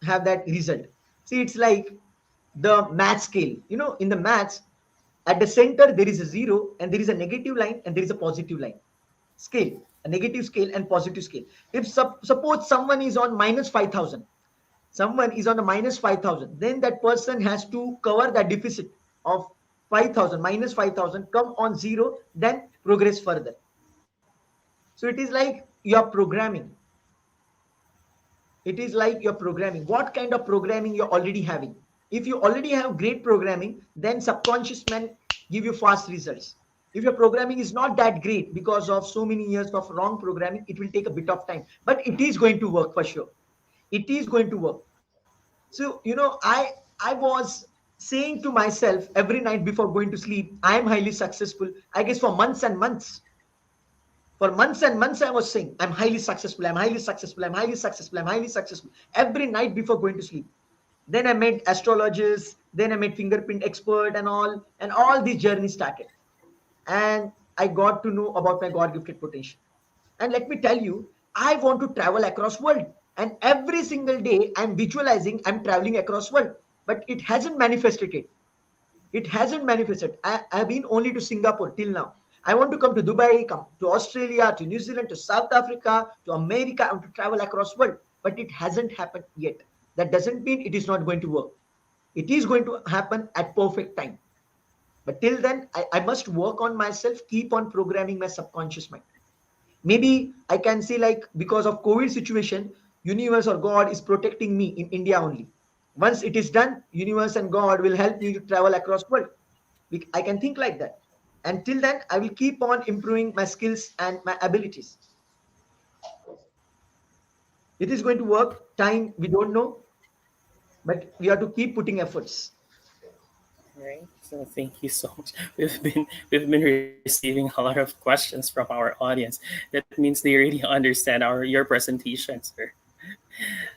have that result. See, it's like the math scale. In the maths, at the center there is a zero, and there is a negative line, and there is a positive line scale, a negative scale and positive scale. If suppose someone is on minus 5,000, someone is on a minus 5,000, then that person has to cover that deficit of 5,000, minus 5,000, come on zero, then progress further. So it is like your programming. It is like your programming. What kind of programming you're already having? If you already have great programming, then subconscious mind give you fast results. If your programming is not that great because of so many years of wrong programming, it will take a bit of time, but it is going to work for sure. It is going to work. So I was saying to myself every night before going to sleep, I am highly successful. I guess for months and months, I was saying, I'm highly successful, I'm highly successful, I'm highly successful, I'm highly successful, every night before going to sleep. Then I met astrologers, then I met fingerprint expert and all this journey started. And I got to know about my God gifted potential. And let me tell you, I want to travel across world. And every single day I'm visualizing I'm traveling across world, but it hasn't manifested it. It hasn't manifested. I have been only to Singapore till now. I want to come to Dubai, come to Australia, to New Zealand, to South Africa, to America, and to travel across world. But it hasn't happened yet. That doesn't mean it is not going to work. It is going to happen at perfect time. But till then, I must work on myself, keep on programming my subconscious mind. Maybe I can say, like, because of COVID situation, universe or God is protecting me in India only. Once it is done, universe and God will help me to travel across world. I can think like that. Until then, I will keep on improving my skills and my abilities. It is going to work. Time we don't know, but we have to keep putting efforts. Right. So thank you so much. We've been receiving a lot of questions from our audience. That means they really understand our your presentation, sir.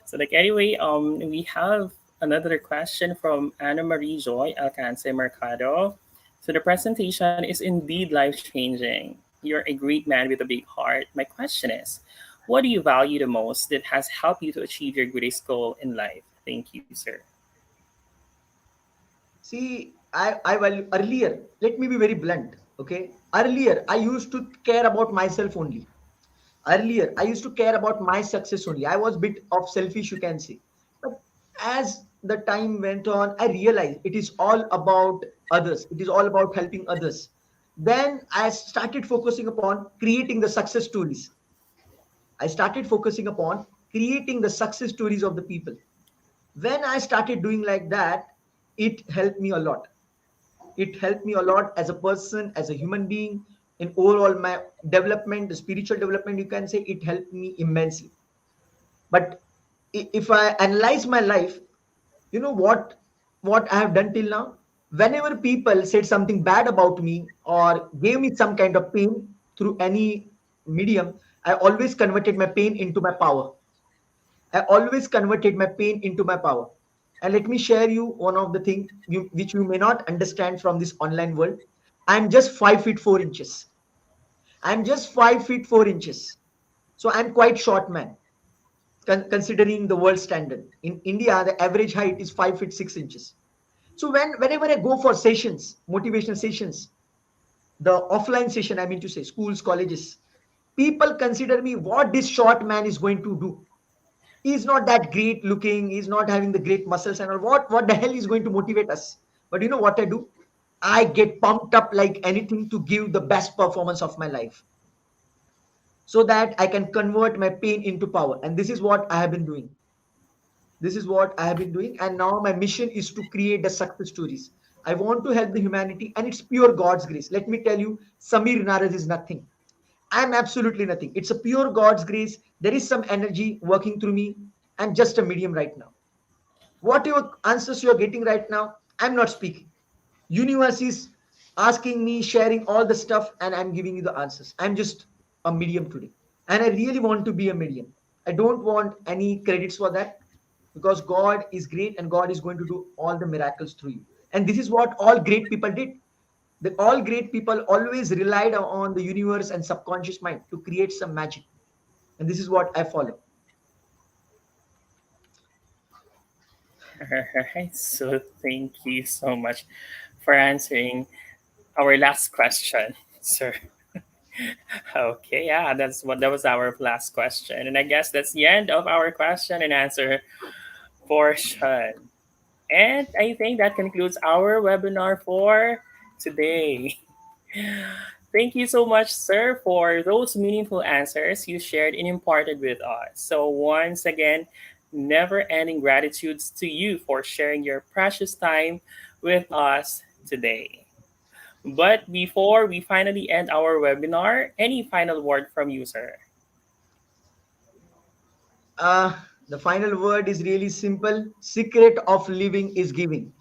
So like anyway, we have another question from Anna Marie Joy Alcance Mercado. So the presentation is indeed life changing. You're a great man with a big heart. My question is, what do you value the most that has helped you to achieve your greatest goal in life? Thank you, sir. See, I value earlier. Let me be very blunt. Okay, earlier I used to care about myself only. Earlier I used to care about my success only. I was a bit of selfish, you can say. But as the time went on, I realized it is all about others. It is all about helping others. Then I started focusing upon creating the success stories. I started focusing upon creating the success stories of the people. When I started doing like that, it helped me a lot. It helped me a lot as a person, as a human being, in overall my development, the spiritual development, you can say it helped me immensely. But if I analyze my life, you know what I have done till now? Whenever people said something bad about me or gave me some kind of pain through any medium, I always converted my pain into my power. I always converted my pain into my power. And let me share you one of the things which you may not understand from this online world. I'm just 5 feet 4 inches. I'm just 5 feet 4 inches. So I'm quite short man, considering the world standard. In India, the average height is 5 feet 6 inches. So whenever I go for sessions, motivational sessions, the offline session, I mean to say, schools, colleges, people consider me what this short man is going to do. He's not that great looking, he's not having the great muscles and all. What the hell is going to motivate us? But you know what I do? I get pumped up like anything to give the best performance of my life, so that I can convert my pain into power. And this is what I have been doing. This is what I have been doing. And now my mission is to create the success stories. I want to help the humanity, and it's pure God's grace. Let me tell you, Samir Naraj is nothing. I'm absolutely nothing. It's a pure God's grace. There is some energy working through me. I'm just a medium right now. Whatever answers you're getting right now, I'm not speaking. Universe is asking me, sharing all the stuff, and I'm giving you the answers. I'm just a medium today. And I really want to be a medium. I don't want any credits for that, because God is great and God is going to do all the miracles through you. And this is what all great people did. The all great people always relied on the universe and subconscious mind to create some magic. And this is what I follow. All right. So thank you so much for answering our last question, sir. Okay, yeah, that was our last question. And I guess that's the end of our question and answer portion. And I think that concludes our webinar for today. Thank you so much, sir, for those meaningful answers you shared and imparted with us. So, once again, never ending gratitudes to you for sharing your precious time with us today. But before we finally end our webinar, any final word from you, sir? The final word is really simple. Secret of living is giving.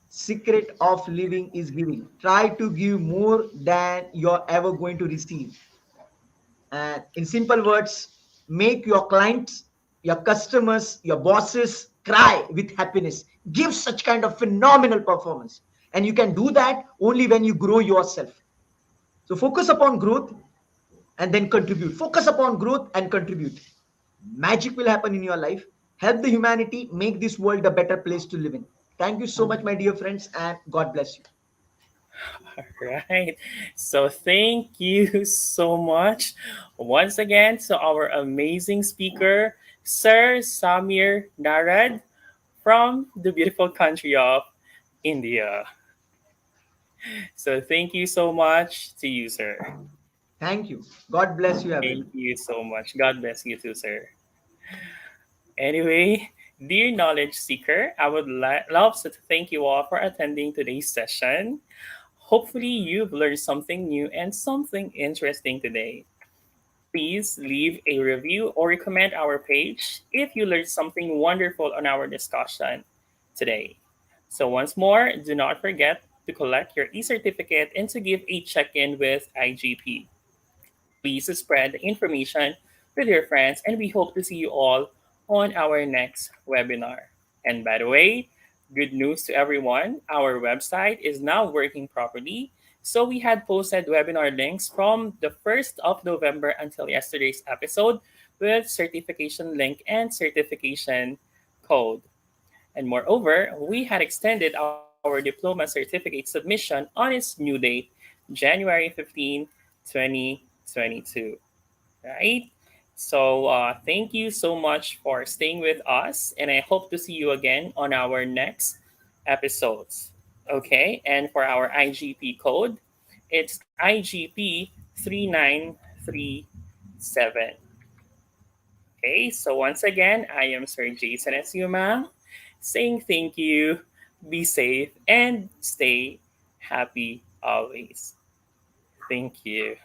Secret of living is giving. Try to give more than you're ever going to receive. And in simple words, make your clients, your customers, your bosses cry with happiness. Give such kind of phenomenal performance. And you can do that only when you grow yourself. So focus upon growth and then contribute. Focus upon growth and contribute. Magic will happen in your life. Help the humanity, make this world a better place to live in. Thank you so much, my dear friends, and God bless you. Right. So thank you so much once again to our amazing speaker, Sir Samir Narad from the beautiful country of India. So thank you so much to you, sir. Thank you. God bless you, Thank everyone. you so much. God bless you too, sir. Anyway, dear knowledge seeker, I would love to thank you all for attending today's session. Hopefully, you've learned something new and something interesting today. Please leave a review or recommend our page if you learned something wonderful on our discussion today. So, once more, do not forget to collect your e certificate and to give a check in with IGP. Please spread the information with your friends, and we hope to see you all on our next webinar. And by the way, good news to everyone, our website is now working properly. So we had posted webinar links from the 1st of November until yesterday's episode with certification link and certification code. And moreover, we had extended our diploma certificate submission on its new date, January 15, 2022. Right? So, thank you so much for staying with us, and I hope to see you again on our next episodes. Okay, and for our IGP code, it's IGP 3937. Okay, so once again, I am Sir Jason Esuma saying thank you, be safe, and stay happy always. Thank you.